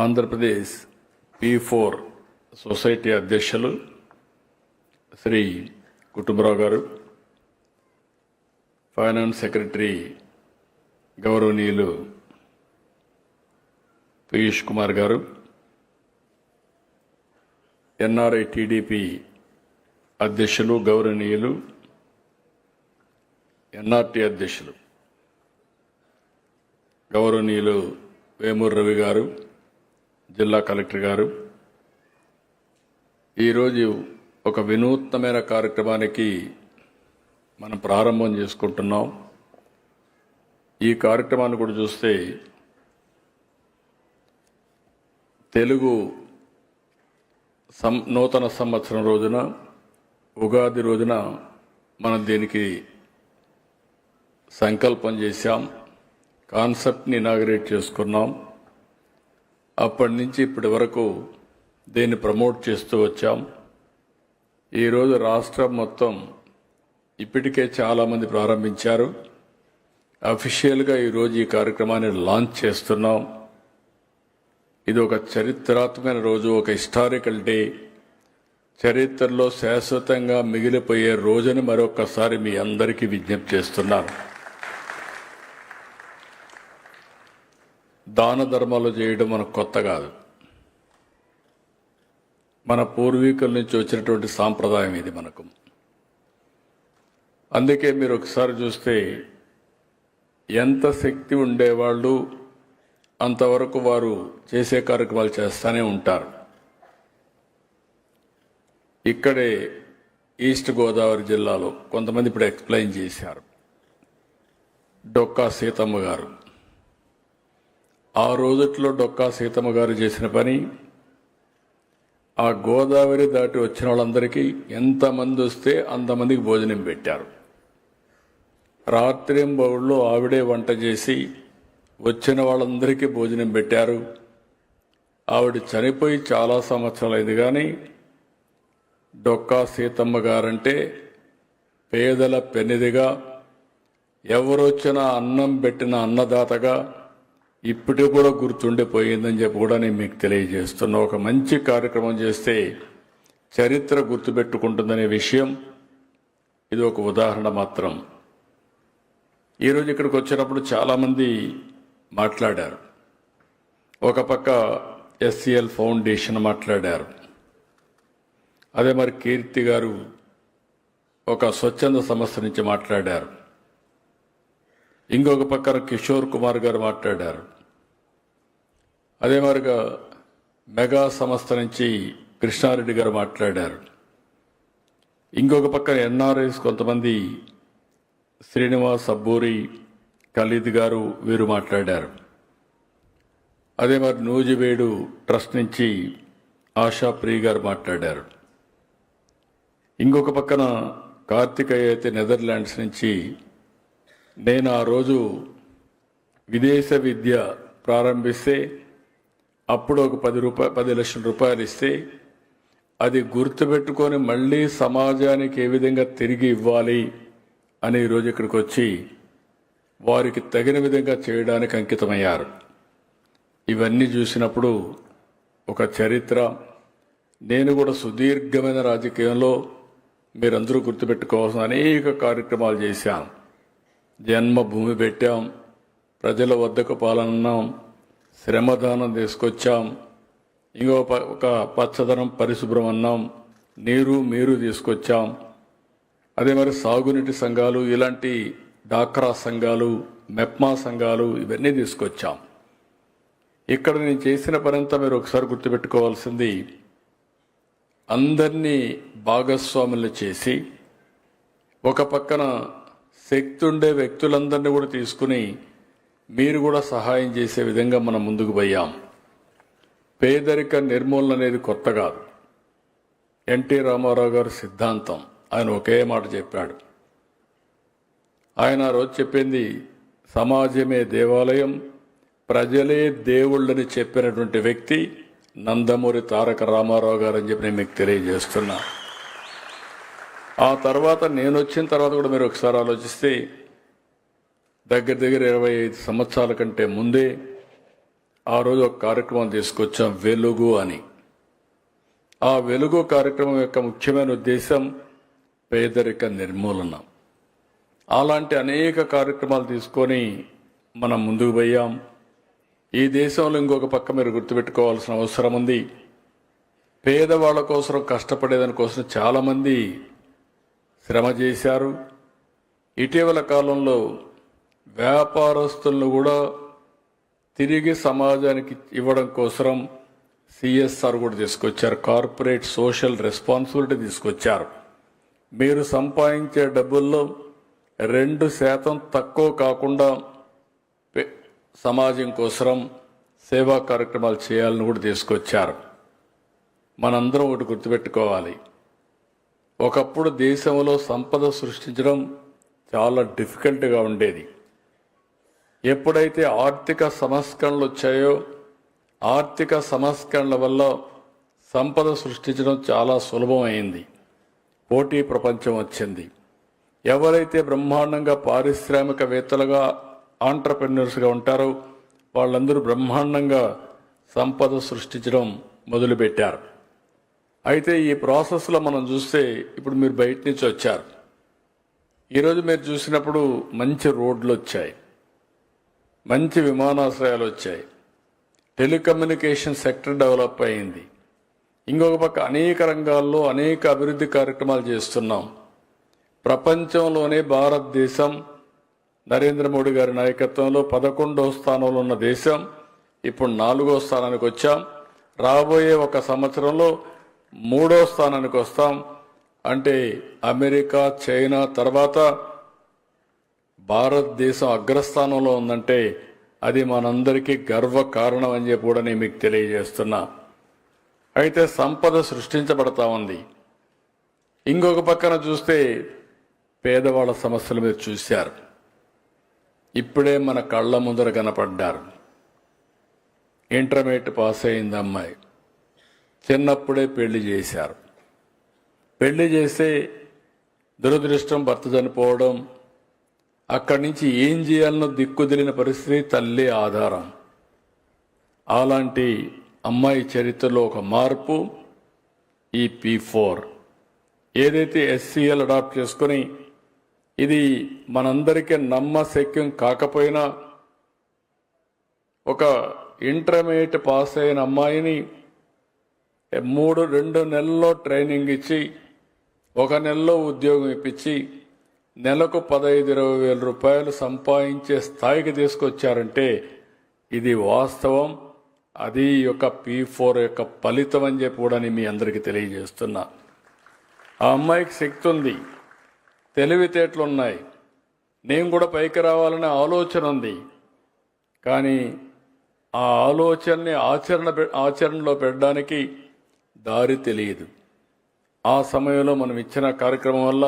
Andhra Pradesh P4 society అధ్యక్షులు శ్రీ కుటుంబరావు గారు, finance secretary గౌరవనీయులు పీయూష్ కుమార్ గారు, ఎన్ఆర్ఐ టీడీపీ అధ్యక్షులు గౌరవనీయులు ఎన్ఆర్టీ అధ్యక్షులు గౌరవనీయులు వేమూరు రవి గారు, జిల్లా కలెక్టర్ గారు, ఈరోజు ఒక వినూత్నమైన కార్యక్రమానికి మనం ప్రారంభం చేసుకుంటున్నాం. ఈ కార్యక్రమాన్ని కూడా చూస్తే తెలుగు నూతన సంవత్సరం రోజున, ఉగాది రోజున మనం దీనికి సంకల్పం చేశాం, కాన్సెప్ట్ని ఇనాగరేట్ చేసుకున్నాం. అప్పటి నుంచి ఇప్పటి వరకు దీన్ని ప్రమోట్ చేస్తూ వచ్చాం. ఈరోజు రాష్ట్రం మొత్తం ఇప్పటికే చాలామంది ప్రారంభించారు. అఫీషియల్గా ఈరోజు ఈ కార్యక్రమాన్ని లాంచ్ చేస్తున్నాం. ఇది ఒక చరిత్రాత్మకమైన రోజు, ఒక హిస్టారికల్ డే, చరిత్రలో శాశ్వతంగా మిగిలిపోయే రోజుని మరొకసారి మీ అందరికీ విజ్ఞప్తి చేస్తున్నాను. దాన ధర్మాలు చేయడం మనకు కొత్త కాదు, మన పూర్వీకుల నుంచి వచ్చినటువంటి సాంప్రదాయం ఇది మనకు. అందుకే మీరు ఒకసారి చూస్తే ఎంత శక్తి ఉండేవాళ్ళు అంతవరకు వారు చేసే కార్యక్రమాలు చేస్తూనే ఉంటారు. ఇక్కడే ఈస్ట్ గోదావరి జిల్లాలో కొంతమంది ఇప్పుడు ఎక్స్ప్లెయిన్ చేశారు. డొక్కా సీతమ్మ గారు, ఆ రోజుట్లో డొక్కా సీతమ్మ గారు చేసిన పని, ఆ గోదావరి దాటి వచ్చిన వాళ్ళందరికీ ఎంతమంది వస్తే అంతమందికి భోజనం పెట్టారు. రాత్రింబౌళ్ళు ఆవిడే వంట చేసి వచ్చిన వాళ్ళందరికీ భోజనం పెట్టారు. ఆవిడ చనిపోయి చాలా సంవత్సరాలైంది, కానీ డొక్కా సీతమ్మ గారంటే పేదల పెన్నిదిగా, ఎవరొచ్చినా అన్నం పెట్టిన అన్నదాతగా ఇప్పటికి కూడా గుర్తుండిపోయిందని చెప్పి కూడా నేను మీకు తెలియజేస్తున్నా. ఒక మంచి కార్యక్రమం చేస్తే చరిత్ర గుర్తుపెట్టుకుంటుందనే విషయం ఇది ఒక ఉదాహరణ మాత్రం. ఈరోజు ఇక్కడికి వచ్చినప్పుడు చాలామంది మాట్లాడారు. ఒక పక్క SCL ఫౌండేషన్ మాట్లాడారు, అదే మరి కీర్తి గారు ఒక స్వచ్ఛంద సంస్థ నుంచి మాట్లాడారు, ఇంకొక పక్కన కిషోర్ కుమార్ గారు మాట్లాడారు, అదే మరిగా మెగా సంస్థ నుంచి కృష్ణారెడ్డి గారు మాట్లాడారు, ఇంకొక పక్కన NRIs కొంతమంది శ్రీనివాస్ అబ్బూరి, ఖలీద్ గారు వీరు మాట్లాడారు, అదే మరి నూజివేడు ట్రస్ట్ నుంచి ఆశాప్రియ గారు మాట్లాడారు, ఇంకొక పక్కన కార్తికేయ అయితే నెదర్లాండ్స్ నుంచి, నేను ఆ రోజు విదేశ విద్య ప్రారంభిస్తే అప్పుడు ఒక 10 లక్షల రూపాయలు ఇస్తే అది గుర్తుపెట్టుకొని మళ్ళీ సమాజానికి ఏ విధంగా తిరిగి ఇవ్వాలి అని ఈరోజు ఇక్కడికి వచ్చి వారికి తగిన విధంగా చేయడానికి అంకితమయ్యారు. ఇవన్నీ చూసినప్పుడు ఒక చరిత్ర. నేను కూడా సుదీర్ఘమైన రాజకీయంలో మీరందరూ గుర్తుపెట్టుకోవాల్సిన అనేక కార్యక్రమాలు చేశాం. జన్మభూమి పెట్టాం, ప్రజల వద్దకు పాలన్నాం, శ్రమదానం తీసుకొచ్చాం, ఒక పచ్చదనం పరిశుభ్రం అన్నాం, నీరు మీరు తీసుకొచ్చాం, అదే మరి సాగునీటి సంఘాలు, ఇలాంటి డాక్రా సంఘాలు, మెప్మా సంఘాలు, ఇవన్నీ తీసుకొచ్చాం. ఇక్కడ నేను చేసిన పనంతా మీరు ఒకసారి గుర్తుపెట్టుకోవాల్సింది, అందరినీ భాగస్వాములు చేసి ఒక పక్కన శక్తి ఉండే వ్యక్తులందరినీ కూడా తీసుకుని మీరు కూడా సహాయం చేసే విధంగా మనం ముందుకు పోయాం. పేదరిక నిర్మూలన అనేది కొత్త కాదు, ఎన్టీ రామారావు గారి సిద్ధాంతం. ఆయన ఒకే మాట చెప్పాడు. ఆయన ఆ రోజు చెప్పింది, సమాజమే దేవాలయం, ప్రజలే దేవుళ్ళని చెప్పినటువంటి వ్యక్తి నందమూరి తారక రామారావు గారు అని చెప్పి నేను మీకు తెలియజేస్తున్నా. ఆ తర్వాత నేను వచ్చిన తర్వాత కూడా మీరు ఒకసారి ఆలోచిస్తే దగ్గర 25 సంవత్సరాల కంటే ముందే ఆ రోజు ఒక కార్యక్రమం తీసుకొచ్చాం, వెలుగు అని. ఆ వెలుగు కార్యక్రమం యొక్క ముఖ్యమైన ఉద్దేశం పేదరిక నిర్మూలన. అలాంటి అనేక కార్యక్రమాలు తీసుకొని మనం ముందుకు పోయాం. ఈ దేశంలో ఇంకొక పక్క మీరు గుర్తుపెట్టుకోవాల్సిన అవసరం ఉంది. పేదవాళ్ల కోసం, కష్టపడేదాని కోసం చాలామంది శ్రమ చేశారు. ఇటీవల కాలంలో వ్యాపారస్తులను కూడా తిరిగి సమాజానికి ఇవ్వడం కోసం సిఎస్ఆర్ కూడా తీసుకొచ్చారు, కార్పొరేట్ సోషల్ రెస్పాన్సిబిలిటీ తీసుకొచ్చారు. మీరు సంపాదించే డబ్బుల్లో 2% తక్కువ కాకుండా సమాజం కోసం సేవా కార్యక్రమాలు చేయాలని కూడా తీసుకొచ్చారు. మనందరం ఒకటి గుర్తుపెట్టుకోవాలి, ఒకప్పుడు దేశంలో సంపద సృష్టించడం చాలా డిఫికల్ట్గా ఉండేది. ఎప్పుడైతే ఆర్థిక సంస్కరణలు వచ్చాయో, ఆర్థిక సంస్కరణల వల్ల సంపద సృష్టించడం చాలా సులభమైంది. పోటీ ప్రపంచం వచ్చింది. ఎవరైతే బ్రహ్మాండంగా పారిశ్రామికవేత్తలుగా, ఆంటర్ప్రెన్యూర్స్గా ఉంటారో వాళ్ళందరూ బ్రహ్మాండంగా సంపద సృష్టించడం మొదలుపెట్టారు. అయితే ఈ ప్రాసెస్లో మనం చూస్తే, ఇప్పుడు మీరు బయట నుంచి వచ్చారు, ఈరోజు మీరు చూసినప్పుడు మంచి రోడ్లు వచ్చాయి, మంచి విమానాశ్రయాలు వచ్చాయి, టెలికమ్యూనికేషన్ సెక్టర్ డెవలప్ అయింది. ఇంకొక పక్క అనేక రంగాల్లో అనేక అభివృద్ధి కార్యక్రమాలు చేస్తున్నాం. ప్రపంచంలోనే భారతదేశం నరేంద్ర మోడీ గారి నాయకత్వంలో 11వ స్థానంలో ఉన్న దేశం ఇప్పుడు 4వ స్థానానికి వచ్చాం. రాబోయే ఒక సంవత్సరంలో 3వ స్థానానికి వస్తాం. అంటే అమెరికా, చైనా తర్వాత భారతదేశం అగ్రస్థానంలో ఉందంటే అది మనందరికీ గర్వ కారణం అని చెప్పి కూడా నేను మీకు తెలియజేస్తున్నా. అయితే సంపద సృష్టించబడతా ఉంది. ఇంకొక పక్కన చూస్తే పేదవాళ్ళ సమస్యలు మీరు చూశారు. ఇప్పుడే మన కళ్ళ ముందర కనపడ్డారు. ఇంటర్మీడియట్ పాస్ అయింది అమ్మాయి, చిన్నప్పుడే పెళ్లి చేశారు. పెళ్లి చేస్తే దురదృష్టం భర్త చనిపోవడం, అక్కడి నుంచి ఏం చేయాలనో దిక్కుదిలిన పరిస్థితి, తల్లి ఆధారం. అలాంటి అమ్మాయి చరిత్రలో ఒక మార్పు ఈ P4 ఏదైతే SCL అడాప్ట్ చేసుకొని, ఇది మనందరికీ నమ్మశక్యం కాకపోయినా ఒక ఇంటర్మీడియట్ పాస్ అయిన అమ్మాయిని 2 నెలల్లో ట్రైనింగ్ ఇచ్చి 1 నెలలో ఉద్యోగం ఇప్పించి నెలకు 15-20 వేల రూపాయలు సంపాదించే స్థాయికి తీసుకొచ్చారంటే ఇది వాస్తవం. అది యొక్క P4 యొక్క ఫలితం అని చెప్పి కూడా మీ అందరికీ తెలియజేస్తున్నా. ఆ అమ్మాయికి శక్తి ఉంది, తెలివితేటలు ఉన్నాయి, నేను కూడా పైకి రావాలనే ఆలోచన ఉంది. కానీ ఆ ఆలోచనని ఆచరణలో పెట్టడానికి దారి తెలియదు. ఆ సమయంలో మనం ఇచ్చిన కార్యక్రమం వల్ల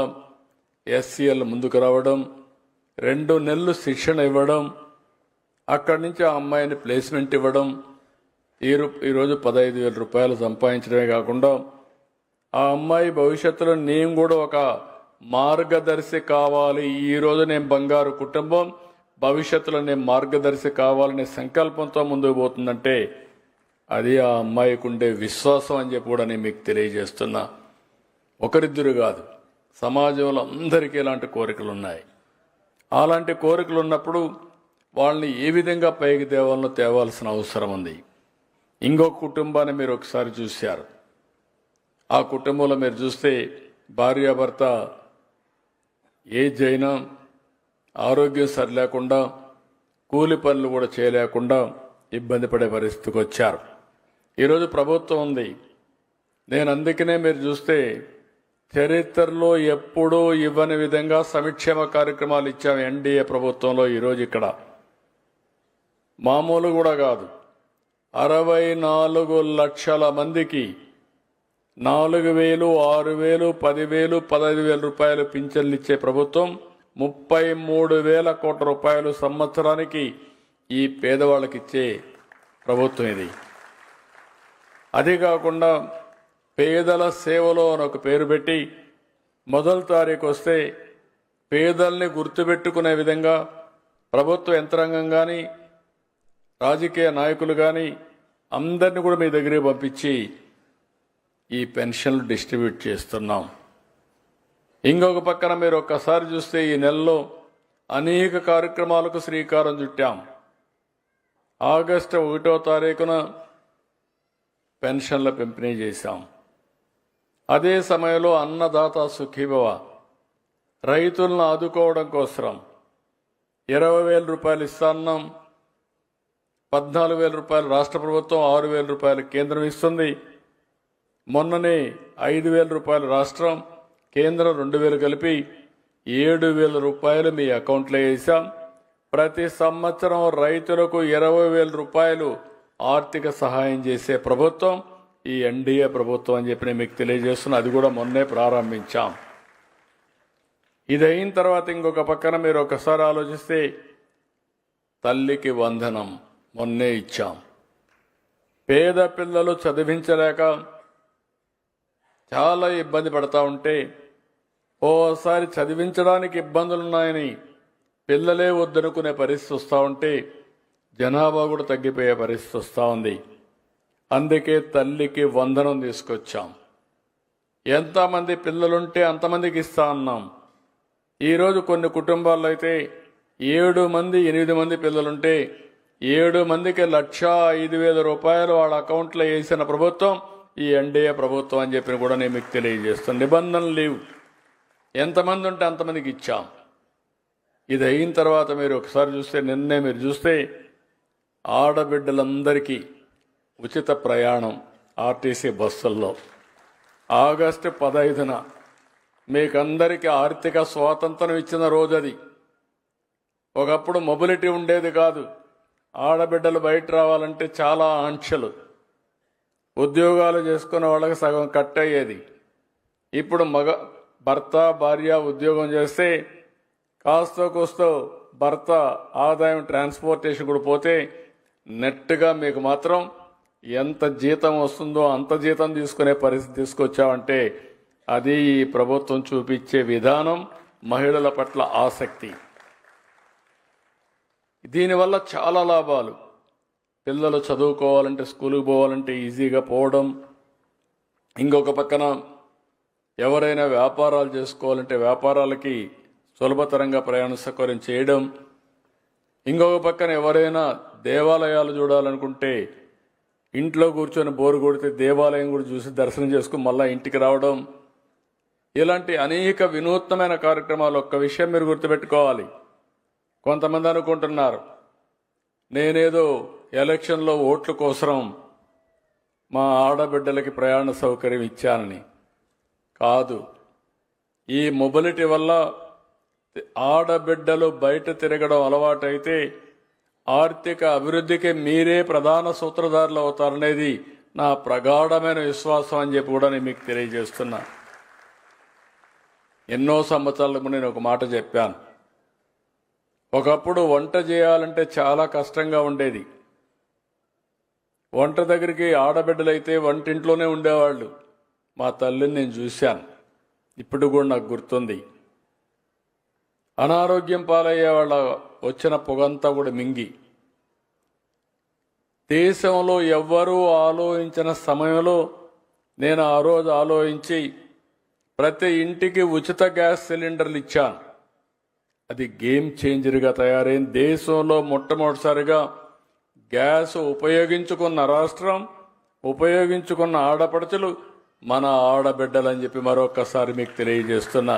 SCL ముందుకు రావడం, 2 నెలలు శిక్షణ ఇవ్వడం, అక్కడి నుంచి ఆ అమ్మాయిని ప్లేస్మెంట్ ఇవ్వడం, ఈరోజు 15,000 రూపాయలు సంపాదించడమే కాకుండా ఆ అమ్మాయి భవిష్యత్తులో నేను కూడా ఒక మార్గదర్శి కావాలి, ఈరోజు నేను బంగారు కుటుంబం, భవిష్యత్తులో నేను మార్గదర్శి కావాలనే సంకల్పంతో ముందుకు పోతుందంటే అది ఆ అమ్మాయికి ఉండే విశ్వాసం అని చెప్పి కూడా నేను మీకు తెలియజేస్తున్నా. ఒకరిద్దరు కాదు, సమాజంలో అందరికీ ఇలాంటి కోరికలు ఉన్నాయి. అలాంటి కోరికలు ఉన్నప్పుడు వాళ్ళని ఏ విధంగా పైకి తేవాల్సిన అవసరం ఉంది. ఇంకొక కుటుంబాన్ని మీరు ఒకసారి చూశారు. ఆ కుటుంబంలో మీరు చూస్తే భార్యాభర్త ఏజ్ అయినా ఆరోగ్యం సరిలేకుండా కూలి పనులు కూడా చేయలేకుండా ఇబ్బంది పడే పరిస్థితికి వచ్చారు. ఈరోజు ప్రభుత్వం ఉంది. నేను అందుకనే మీరు చూస్తే చరిత్రలో ఎప్పుడూ ఇవ్వని విధంగా సంక్షేమ కార్యక్రమాలు ఇచ్చాం ఎన్డీఏ ప్రభుత్వంలో. ఈరోజు ఇక్కడ మామూలు కూడా కాదు, 64 లక్షల మందికి 4,000, 6,000, 10,000, 15,000 రూపాయలు పింఛన్లు ఇచ్చే ప్రభుత్వం. 33,000 కోట్ల రూపాయలు సంవత్సరానికి ఈ పేదవాళ్ళకి ఇచ్చే ప్రభుత్వం ఇది. అది కాకుండా పేదల సేవలో అని ఒక పేరు పెట్టి మొదటి తారీఖు వస్తే పేదల్ని గుర్తుపెట్టుకునే విధంగా ప్రభుత్వ యంత్రాంగం కానీ, రాజకీయ నాయకులు కానీ అందరిని కూడా మీ దగ్గరికి పంపించి ఈ పెన్షన్లు డిస్ట్రిబ్యూట్ చేస్తున్నాం. ఇంకొక పక్కన మీరు ఒక్కసారి చూస్తే ఈ నెలలో అనేక కార్యక్రమాలకు శ్రీకారం చుట్టాం. ఆగస్టు 1వ తారీఖున పెన్షన్ల పంపిణీ చేశాం. అదే సమయంలో అన్నదాత సుఖీభవ రైతులను ఆదుకోవడం కోసం 20,000 రూపాయలు ఇస్తున్నాం. 14,000 రూపాయలు రాష్ట్ర ప్రభుత్వం, 6,000 రూపాయలు కేంద్రం ఇస్తుంది. మొన్ననే 5,000 రూపాయలు రాష్ట్రం, కేంద్రం 2,000 కలిపి 7,000 రూపాయలు మీ అకౌంట్లో వేసాం. ప్రతి సంవత్సరం రైతులకు 20,000 రూపాయలు ఆర్థిక సహాయం చేసే ప్రభుత్వం ఈ ఎన్డీఏ ప్రభుత్వం అని చెప్పి నేను మీకు తెలియజేస్తున్నా. అది కూడా మొన్నే ప్రారంభించాం. ఇది అయిన తర్వాత ఇంకొక పక్కన మీరు ఒకసారి ఆలోచిస్తే తల్లికి వందనం మొన్నే ఇచ్చాం. పేద పిల్లలు చదివించలేక చాలా ఇబ్బంది పడతా ఉంటే ఓసారి చదివించడానికి ఇబ్బందులున్నాయని పిల్లలే వద్దనుకునే పరిస్థితి వస్తూ ఉంటే జనాభా కూడా తగ్గిపోయే పరిస్థితి వస్తూ ఉంది. అందుకే తల్లికి వందనం తీసుకొచ్చాం. ఎంతమంది పిల్లలుంటే అంతమందికి ఇస్తా అన్నాం. ఈరోజు కొన్ని కుటుంబాల్లో అయితే 7 మంది 8 మంది పిల్లలుంటే 7 మందికి 1,05,000 రూపాయలు వాళ్ళ అకౌంట్లో వేసిన ప్రభుత్వం ఈ ఎన్డీఏ ప్రభుత్వం అని చెప్పి కూడా నేను మీకు తెలియజేస్తాను. నిబంధనలు లేవు, ఎంతమంది ఉంటే అంతమందికి ఇచ్చాం. ఇది అయిన తర్వాత మీరు ఒకసారి చూస్తే నిన్నే మీరు చూస్తే ఆడబిడ్డలందరికీ ఉచిత ప్రయాణం ఆర్టీసీ బస్సుల్లో ఆగస్టు 15న మీకందరికీ ఆర్థిక స్వాతంత్రం ఇచ్చిన రోజు అది. ఒకప్పుడు మొబిలిటీ ఉండేది కాదు. ఆడబిడ్డలు బయట రావాలంటే చాలా ఆంక్షలు, ఉద్యోగాలు చేసుకునే వాళ్ళకి సగం కట్ అయ్యేది. ఇప్పుడు భర్త భార్య ఉద్యోగం చేస్తే కాస్తో కూస్తో భర్త ఆదాయం ట్రాన్స్పోర్టేషన్ కూడా పోతే నెట్గా మీకు మాత్రం ఎంత జీతం వస్తుందో అంత జీతం తీసుకునే పరిస్థితి తీసుకొచ్చామంటే అది ఈ ప్రభుత్వం చూపించే విధానం, మహిళల పట్ల ఆసక్తి. దీనివల్ల చాలా లాభాలు. పిల్లలు చదువుకోవాలంటే, స్కూల్కి పోవాలంటే ఈజీగా పోవడం. ఇంకొక పక్కన ఎవరైనా వ్యాపారాలు చేసుకోవాలంటే వ్యాపారాలకి సులభతరంగా ప్రయాణ సౌకర్యం చేయడం. ఇంకొక పక్కన ఎవరైనా దేవాలయాలు చూడాలనుకుంటే ఇంట్లో కూర్చొని బోరు కొడితే దేవాలయం కూడా చూసి దర్శనం చేసుకుని మళ్ళీ ఇంటికి రావడం. ఇలాంటి అనేక వినూత్నమైన కార్యక్రమాలు. ఒక్క విషయం మీరు గుర్తుపెట్టుకోవాలి. కొంతమంది అనుకుంటున్నారు నేనేదో ఎలక్షన్లో ఓట్ల కోసం మా ఆడబిడ్డలకి ప్రయాణ సౌకర్యం ఇచ్చానని. కాదు, ఈ మొబిలిటీ వల్ల ఆడబిడ్డలు బయట తిరగడం అలవాటైతే ఆర్థిక అభివృద్ధికి మీరే ప్రధాన సూత్రధారులు అవుతారనేది నా ప్రగాఢమైన విశ్వాసం అని చెప్పి కూడా నేను మీకు తెలియజేస్తున్నా. ఎన్నో సంవత్సరాలకు నేను ఒక మాట చెప్పాను. ఒకప్పుడు వంట చేయాలంటే చాలా కష్టంగా ఉండేది. వంట దగ్గరికి ఆడబిడ్డలైతే వంటింట్లోనే ఉండేవాళ్ళు. మా తల్లిని నేను చూశాను, ఇప్పుడు కూడా నాకు గుర్తుంది. అనారోగ్యం పాలయ్యే వాళ్ళ వచ్చిన పొగంతా కూడా మింగి దేశంలో ఎవ్వరూ ఆలోచించిన సమయంలో నేను ఆ రోజు ఆలోచించి ప్రతి ఇంటికి ఉచిత గ్యాస్ సిలిండర్లు ఇచ్చాను. అది గేమ్ చేంజర్గా తయారైంది. దేశంలో మొట్టమొదటిసారిగా గ్యాస్ ఉపయోగించుకున్న రాష్ట్రం, ఉపయోగించుకున్న ఆడపడుచులు మన ఆడబిడ్డలని చెప్పి మరొకసారి మీకు తెలియజేస్తున్నా.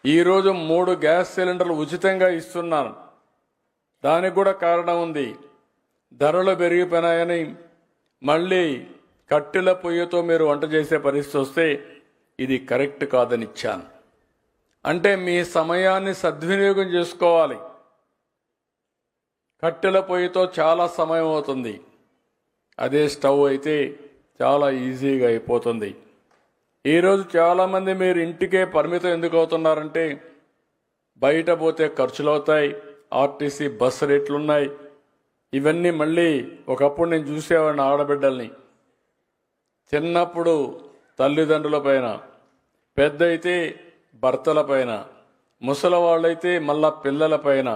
ఈరోజు 3 గ్యాస్ సిలిండర్లు ఉచితంగా ఇస్తున్నాను. దానికి కూడా కారణం ఉంది. ధరలు పెరిగిపోయినాయని మళ్ళీ కట్టెల పొయ్యితో మీరు వంట చేసే పరిస్థితి వస్తే ఇది కరెక్ట్ కాదని ఇచ్చాను. అంటే మీ సమయాన్ని సద్వినియోగం చేసుకోవాలి. కట్టెల పొయ్యితో చాలా సమయం అవుతుంది, అదే స్టవ్ అయితే చాలా ఈజీగా అయిపోతుంది. ఈరోజు చాలామంది మీరు ఇంటికే పరిమితం ఎందుకు అవుతున్నారంటే బయట పోతే ఖర్చులు అవుతాయి, ఆర్టీసీ బస్సు రేట్లున్నాయి. ఇవన్నీ మళ్ళీ ఒకప్పుడు నేను చూసేవాడిని ఆడబిడ్డల్ని. చిన్నప్పుడు తల్లిదండ్రుల పైన, పెద్ద అయితే భర్తల పైన, ముసలి వాళ్ళైతే మళ్ళా పిల్లల పైన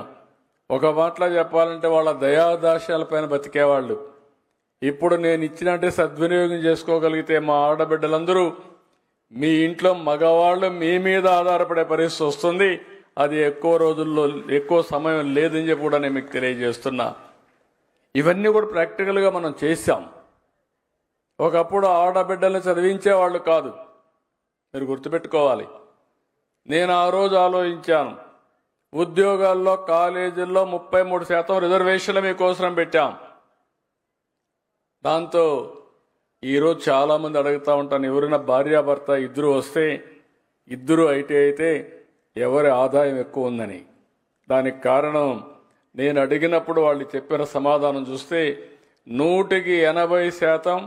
ఒక మాటలో చెప్పాలంటే వాళ్ళ దయాదాశాలపైన బతికేవాళ్ళు. ఇప్పుడు నేను ఇచ్చినట్టే సద్వినియోగం చేసుకోగలిగితే మా ఆడబిడ్డలందరూ మీ ఇంట్లో మగవాళ్ళు మీ మీద ఆధారపడే పరిస్థితి వస్తుంది. అది ఎక్కువ రోజుల్లో ఎక్కువ సమయం లేదని చెప్పి కూడా నేను మీకు తెలియజేస్తున్నా. ఇవన్నీ కూడా ప్రాక్టికల్గా మనం చేశాం. ఒకప్పుడు ఆడబిడ్డల్ని చదివించేవాళ్ళు కాదు, మీరు గుర్తుపెట్టుకోవాలి. నేను ఆ రోజు ఆలోచించాను, ఉద్యోగాల్లో కాలేజీల్లో 33% రిజర్వేషన్లు మీకోసం పెట్టాం. దాంతో ఈరోజు చాలామంది అడుగుతూ ఉంటాను, ఎవరైనా భార్యాభర్త ఇద్దరు వస్తే ఇద్దరు ఐటీ అయితే ఎవరి ఆదాయం ఎక్కువ ఉందని. దానికి కారణం నేను అడిగినప్పుడు వాళ్ళు చెప్పిన సమాధానం చూస్తే 180%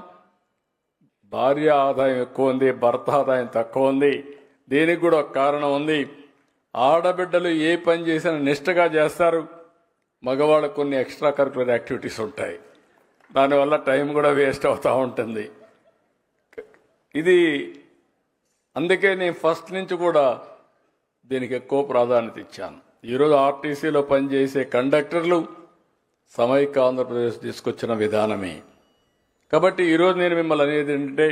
భార్య ఆదాయం ఎక్కువ ఉంది, భర్త ఆదాయం తక్కువ ఉంది. దీనికి కూడా ఒక కారణం ఉంది. ఆడబిడ్డలు ఏ పని చేసినా నిష్ఠగా చేస్తారు, మగవాళ్ళకు కొన్ని ఎక్స్ట్రా కరికులర్ యాక్టివిటీస్ ఉంటాయి. దానివల్ల టైం కూడా వేస్ట్ అవుతూ ఉంటుంది. ఇది అందుకే నేను ఫస్ట్ నుంచి కూడా దీనికి ఎక్కువ ప్రాధాన్యత ఇచ్చాను. ఈరోజు ఆర్టీసీలో పనిచేసే కండక్టర్లు సమైక్య ఆంధ్రప్రదేశ్ తీసుకొచ్చిన విధానమే. కాబట్టి ఈరోజు నేను మిమ్మల్ని అనేది ఏంటంటే,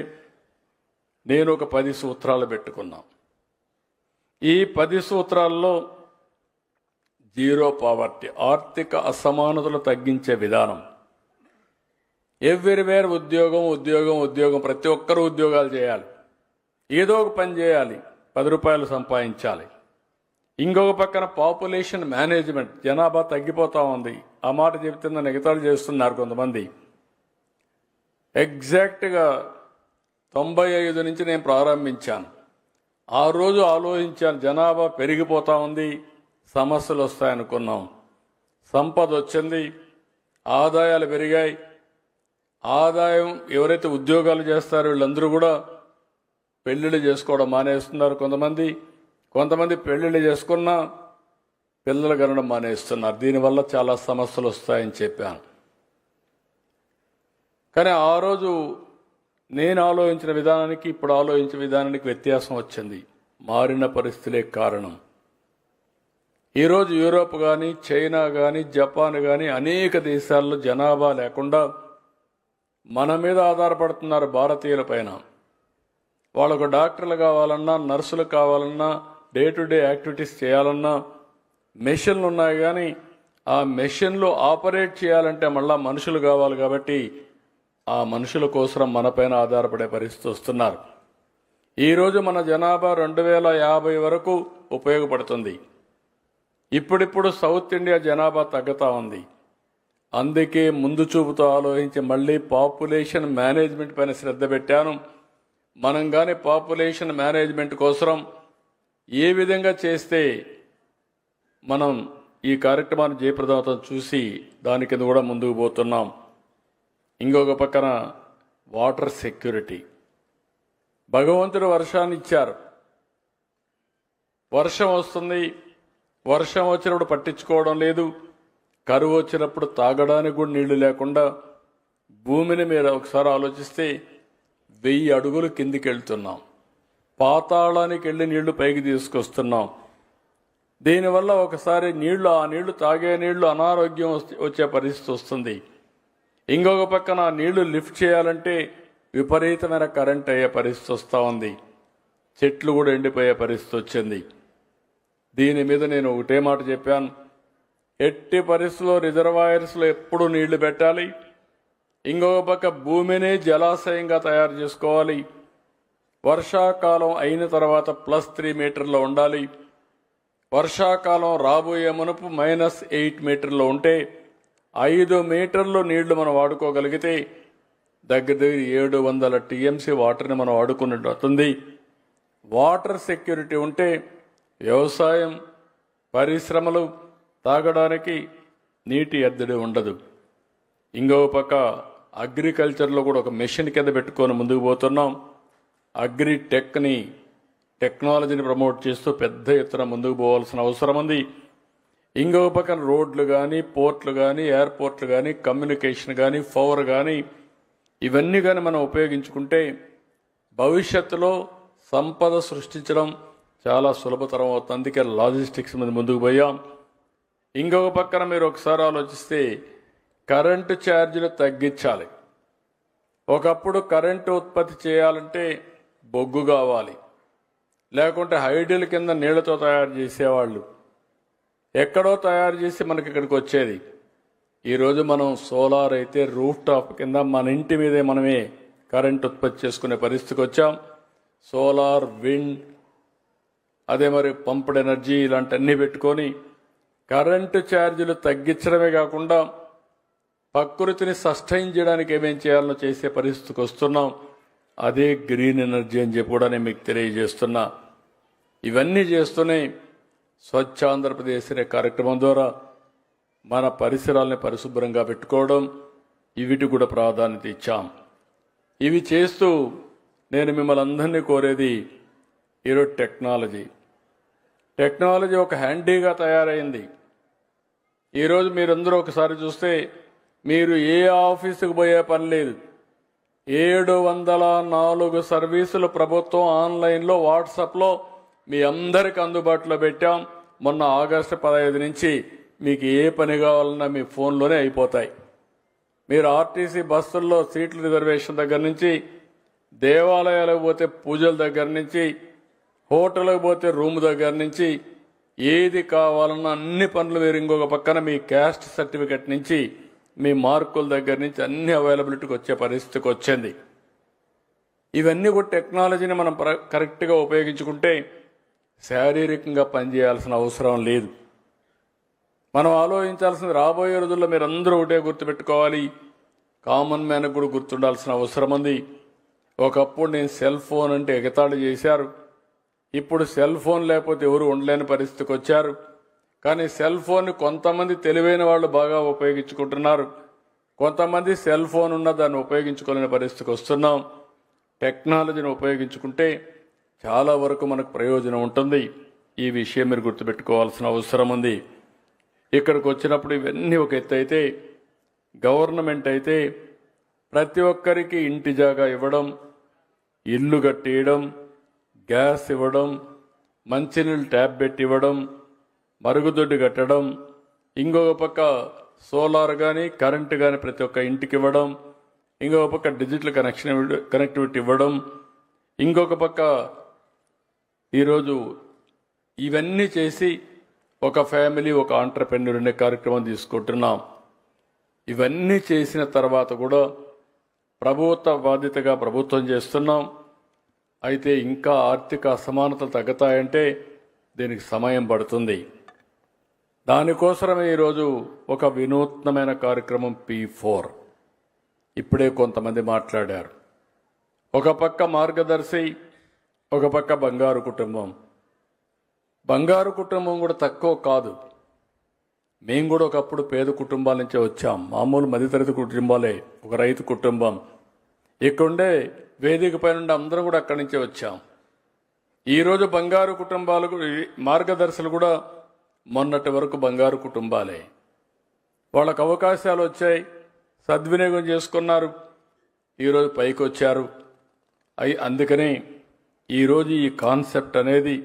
నేను ఒక 10 సూత్రాలు పెట్టుకున్నా. ఈ 10 సూత్రాల్లో జీరో పావర్టీ, ఆర్థిక అసమానతలు తగ్గించే విధానం, ఎవ్రీవేర్ ఉద్యోగం ఉద్యోగం ఉద్యోగం, ప్రతి ఒక్కరూ ఉద్యోగాలు చేయాలి, ఏదో ఒక పని చేయాలి, 10 రూపాయలు సంపాదించాలి. ఇంకొక పక్కన పాపులేషన్ మేనేజ్మెంట్, జనాభా తగ్గిపోతా ఉంది. ఆ మాట చెబుతున్న నెగతాలు చేస్తున్నారు కొంతమంది. ఎగ్జాక్ట్గా 95 నుంచి నేను ప్రారంభించాను. ఆ రోజు ఆలోచించాను, జనాభా పెరిగిపోతా ఉంది, సమస్యలు వస్తాయనుకున్నాం. సంపద వచ్చింది, ఆదాయాలు పెరిగాయి. ఆదాయం ఎవరైతే ఉద్యోగాలు చేస్తారో వీళ్ళందరూ కూడా పెళ్లిళ్ళు చేసుకోవడం మానేస్తున్నారు. కొంతమంది పెళ్లిళ్ళు చేసుకున్నా పిల్లలు కనడం మానేస్తున్నారు. దీనివల్ల చాలా సమస్యలు వస్తాయని చెప్పాను. కానీ ఆ రోజు నేను ఆలోచించిన విధానానికి ఇప్పుడు ఆలోచించిన విధానానికి వ్యత్యాసం వచ్చింది. మారిన పరిస్థితులే కారణం. ఈరోజు యూరోప్ కానీ, చైనా కానీ, జపాన్ కానీ అనేక దేశాల్లో జనాభా లేకుండా మన మీద ఆధారపడుతున్నారు భారతీయుల పైన. వాళ్ళకు డాక్టర్లు కావాలన్నా, నర్సులు కావాలన్నా, డే టు డే యాక్టివిటీస్ చేయాలన్నా మెషిన్లు ఉన్నాయి. కానీ ఆ మెషిన్లు ఆపరేట్ చేయాలంటే మళ్ళా మనుషులు కావాలి. కాబట్టి ఆ మనుషుల కోసం మనపైన ఆధారపడే పరిస్థితి వస్తున్నారు. ఈరోజు మన జనాభా 2050 వరకు ఉపయోగపడుతుంది. ఇప్పుడిప్పుడు సౌత్ ఇండియా జనాభా తగ్గుతూ ఉంది. అందుకే ముందు చూపుతో ఆలోచించి మళ్ళీ పాపులేషన్ మేనేజ్మెంట్ పైన శ్రద్ధ పెట్టాను. మనం కానీ పాపులేషన్ మేనేజ్మెంట్ కోసం ఏ విధంగా చేస్తే మనం ఈ కార్యక్రమాన్ని జయప్రదం చూసి దాని కింద కూడా ముందుకు పోతున్నాం. ఇంకొక పక్కన వాటర్ సెక్యూరిటీ. భగవంతుడు వర్షాన్ని ఇచ్చారు, వర్షం వస్తుంది, వర్షం వచ్చినప్పుడు పట్టించుకోవడం లేదు. కరువు వచ్చినప్పుడు తాగడానికి కూడా నీళ్లు లేకుండా భూమిని మీరు ఒకసారి ఆలోచిస్తే 1000 అడుగులు కిందికి వెళ్తున్నాం, పాతాళానికి వెళ్ళి నీళ్లు పైకి తీసుకొస్తున్నాం. దీనివల్ల ఒకసారి ఆ నీళ్లు తాగే నీళ్లు అనారోగ్యం వచ్చే పరిస్థితి వస్తుంది. ఇంకొక పక్కన నీళ్లు లిఫ్ట్ చేయాలంటే విపరీతమైన కరెంట్ అయ్యే పరిస్థితి వస్తూ ఉంది. చెట్లు కూడా ఎండిపోయే పరిస్థితి వచ్చింది. దీని మీద నేను ఒకటే మాట చెప్పాను, ఎట్టి పరిస్థితుల్లో రిజర్వాయర్స్లో ఎప్పుడు నీళ్లు పెట్టాలి. ఇంకొక పక్క భూమిని జలాశయంగా తయారు చేసుకోవాలి. వర్షాకాలం అయిన తర్వాత +3 మీటర్లో ఉండాలి. వర్షాకాలం రాబోయే మునుపు -8 మీటర్లో ఉంటే 5 మీటర్లు నీళ్లు మనం వాడుకోగలిగితే దగ్గర 700 TMC వాటర్ని మనం వాడుకున్నట్టు అవుతుంది. వాటర్ సెక్యూరిటీ ఉంటే వ్యవసాయం, పరిశ్రమలు, తాగడానికి నీటి ఎద్దడి ఉండదు. ఇంకొక పక్క అగ్రికల్చర్లో కూడా ఒక మెషిన్ కింద పెట్టుకొని ముందుకు పోతున్నాం. టెక్నాలజీని ప్రమోట్ చేస్తూ పెద్ద ఎత్తున ముందుకు పోవాల్సిన అవసరం ఉంది. ఇంకొక పక్కన రోడ్లు కానీ, పోర్ట్లు కానీ, ఎయిర్పోర్ట్లు కానీ, కమ్యూనికేషన్ కానీ, పవర్ కానీ, ఇవన్నీ కానీ మనం ఉపయోగించుకుంటే భవిష్యత్తులో సంపద సృష్టించడం చాలా సులభతరం అవుతుంది. అందుకే లాజిస్టిక్స్ మీద ముందుకు పోయాం. ఇంకొక పక్కన మీరు ఒకసారి ఆలోచిస్తే కరెంటు ఛార్జీలు తగ్గించాలి. ఒకప్పుడు కరెంటు ఉత్పత్తి చేయాలంటే బొగ్గు కావాలి, లేకుంటే హైడీల కింద నీళ్లతో తయారు చేసేవాళ్ళు, ఎక్కడో తయారు చేసి మనకి ఇక్కడికి వచ్చేది. ఈరోజు మనం సోలార్ అయితే రూఫ్ టాప్ కింద మన ఇంటి మీదే మనమే కరెంట్ ఉత్పత్తి చేసుకునే పరిస్థితికి వచ్చాం. సోలార్, విండ్, అదే మరి పంప్డ్ ఎనర్జీ ఇలాంటివన్నీ పెట్టుకొని కరెంటు ఛార్జీలు తగ్గించడమే కాకుండా ప్రకృతిని సస్టైన్ చేయడానికి ఏమేం చేయాలో చేసే పరిస్థితికి వస్తున్నాం. అదే గ్రీన్ ఎనర్జీ అని చెప్పి కూడా నేను మీకు తెలియజేస్తున్నా. ఇవన్నీ చేస్తూనే స్వచ్ఛ ఆంధ్రప్రదేశ్ అనే కార్యక్రమం ద్వారా మన పరిసరాలని పరిశుభ్రంగా పెట్టుకోవడం, వీటికి కూడా ప్రాధాన్యత ఇచ్చాం. ఇవి చేస్తూ నేను మిమ్మల్ని అందరినీ కోరేది, ఈరోజు టెక్నాలజీ ఒక హ్యాండీగా తయారైంది. ఈరోజు మీరందరూ ఒకసారి చూస్తే మీరు ఏ ఆఫీసుకు పోయే పని లేదు. 704 సర్వీసులు ప్రభుత్వం ఆన్లైన్లో, వాట్సాప్లో మీ అందరికి అందుబాటులో పెట్టాం. మొన్న ఆగస్టు 15 నుంచి మీకు ఏ పని కావాలన్నా మీ ఫోన్లోనే అయిపోతాయి. మీరు ఆర్టీసీ బస్సుల్లో సీట్ల రిజర్వేషన్ దగ్గర నుంచి, దేవాలయాలకు పోతే పూజల దగ్గర నుంచి, హోటల్కి పోతే రూమ్ దగ్గర నుంచి, ఏది కావాలన్నా అన్ని పనులు మీరు ఇంకొక పక్కన మీ క్యాస్ట్ సర్టిఫికెట్ నుంచి, మీ మార్కుల దగ్గర నుంచి అన్ని అవైలబిలిటీకి వచ్చే పరిస్థితికి వచ్చింది. ఇవన్నీ కూడా టెక్నాలజీని మనం కరెక్ట్గా ఉపయోగించుకుంటే శారీరకంగా పనిచేయాల్సిన అవసరం లేదు. మనం ఆలోచించాల్సింది, రాబోయే రోజుల్లో మీరు అందరూ ఒకటే గుర్తుపెట్టుకోవాలి, కామన్ మ్యాన్కి కూడా గుర్తుండాల్సిన అవసరం ఉంది. ఒకప్పుడు నేను సెల్ ఫోన్ అంటే ఎగతాళి చేశారు. ఇప్పుడు సెల్ ఫోన్ లేకపోతే ఎవరు ఉండలేని పరిస్థితికి వచ్చారు. కానీ సెల్ ఫోన్ కొంతమంది తెలివైన వాళ్ళు బాగా ఉపయోగించుకుంటున్నారు, కొంతమంది సెల్ ఫోన్ ఉన్న దాన్ని ఉపయోగించుకోలేని పరిస్థితికి వస్తున్నాం. టెక్నాలజీని ఉపయోగించుకుంటే చాలా వరకు మనకు ప్రయోజనం ఉంటుంది. ఈ విషయం మీరు గుర్తుపెట్టుకోవాల్సిన అవసరం ఉంది. ఇక్కడికి వచ్చినప్పుడు ఇవన్నీ ఒక ఎత్తు అయితే, గవర్నమెంట్ అయితే ప్రతి ఒక్కరికి ఇంటి జాగా ఇవ్వడం, ఇల్లు కట్టేయడం, గ్యాస్ ఇవ్వడం, మంచినీళ్ళు ట్యాప్ పెట్టి ఇవ్వడం, మరుగుదొడ్డి కట్టడం, ఇంకొక పక్క సోలార్ కానీ కరెంటు కానీ ప్రతి ఒక్క ఇంటికి ఇవ్వడం, ఇంకొక పక్క డిజిటల్ కనెక్టివిటీ ఇవ్వడం, ఇంకొక పక్క ఈరోజు ఇవన్నీ చేసి ఒక ఫ్యామిలీ, ఒక ఆంటర్‌ప్రెన్యూర్ అనే కార్యక్రమం తీసుకుంటున్నాం. ఇవన్నీ చేసిన తర్వాత కూడా ప్రభుత్వ బాధ్యతగా ప్రభుత్వం చేస్తున్నాం. అయితే ఇంకా ఆర్థిక అసమానతలు తగ్గుతాయంటే దీనికి సమయం పడుతుంది. దానికోసమే ఈరోజు ఒక వినూత్నమైన కార్యక్రమం P4 ఇప్పుడే కొంతమంది మాట్లాడారు. ఒక పక్క మార్గదర్శి, ఒక పక్క బంగారు కుటుంబం. బంగారు కుటుంబం కూడా తక్కువ కాదు. మేము కూడా ఒకప్పుడు పేద కుటుంబాల నుంచే వచ్చాం, మామూలు మధ్యతరగతి కుటుంబాలే, ఒక రైతు కుటుంబం. ఇక్కడుండే వేదిక పైన అందరం కూడా అక్కడి నుంచే వచ్చాం. ఈరోజు బంగారు కుటుంబాలకు మార్గదర్శులు కూడా మొన్నటి వరకు బంగారు కుటుంబాలే. వాళ్ళకు అవకాశాలు వచ్చాయి, సద్వినియోగం చేసుకున్నారు, ఈరోజు పైకి వచ్చారు. అందుకని ఈరోజు ఈ కాన్సెప్ట్ అనేది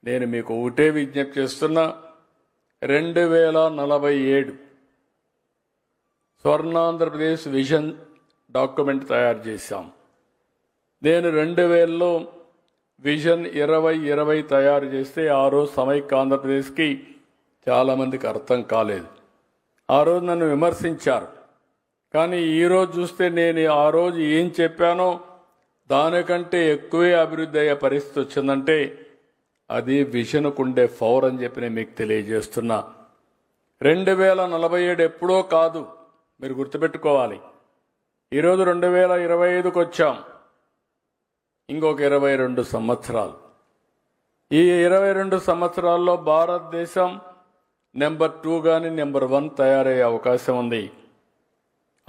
నేను మీకు ఒకటే విజ్ఞప్తి చేస్తున్నా. 2047 స్వర్ణాంధ్రప్రదేశ్ విజన్ డాక్యుమెంట్ తయారు చేశాం. నేను 2000లో విజన్ 2020 తయారు చేస్తే ఆ రోజు సమైక్య ఆంధ్రప్రదేశ్కి చాలామందికి అర్థం కాలేదు. ఆ రోజు నన్ను విమర్శించారు. కానీ ఈరోజు చూస్తే నేను ఆ రోజు ఏం చెప్పానో దానికంటే ఎక్కువే అభివృద్ధి అయ్యే పరిస్థితి వచ్చిందంటే అది విజన్కుండే పవర్ అని చెప్పి నేను మీకు తెలియజేస్తున్నా. 2047 ఎప్పుడో కాదు, మీరు గుర్తుపెట్టుకోవాలి. ఈరోజు 2025కి వచ్చాం, ఇంకొక 22 సంవత్సరాలు. ఈ 22 సంవత్సరాల్లో భారతదేశం నెంబర్ 2 కానీ నెంబర్ 1 తయారయ్యే అవకాశం ఉంది.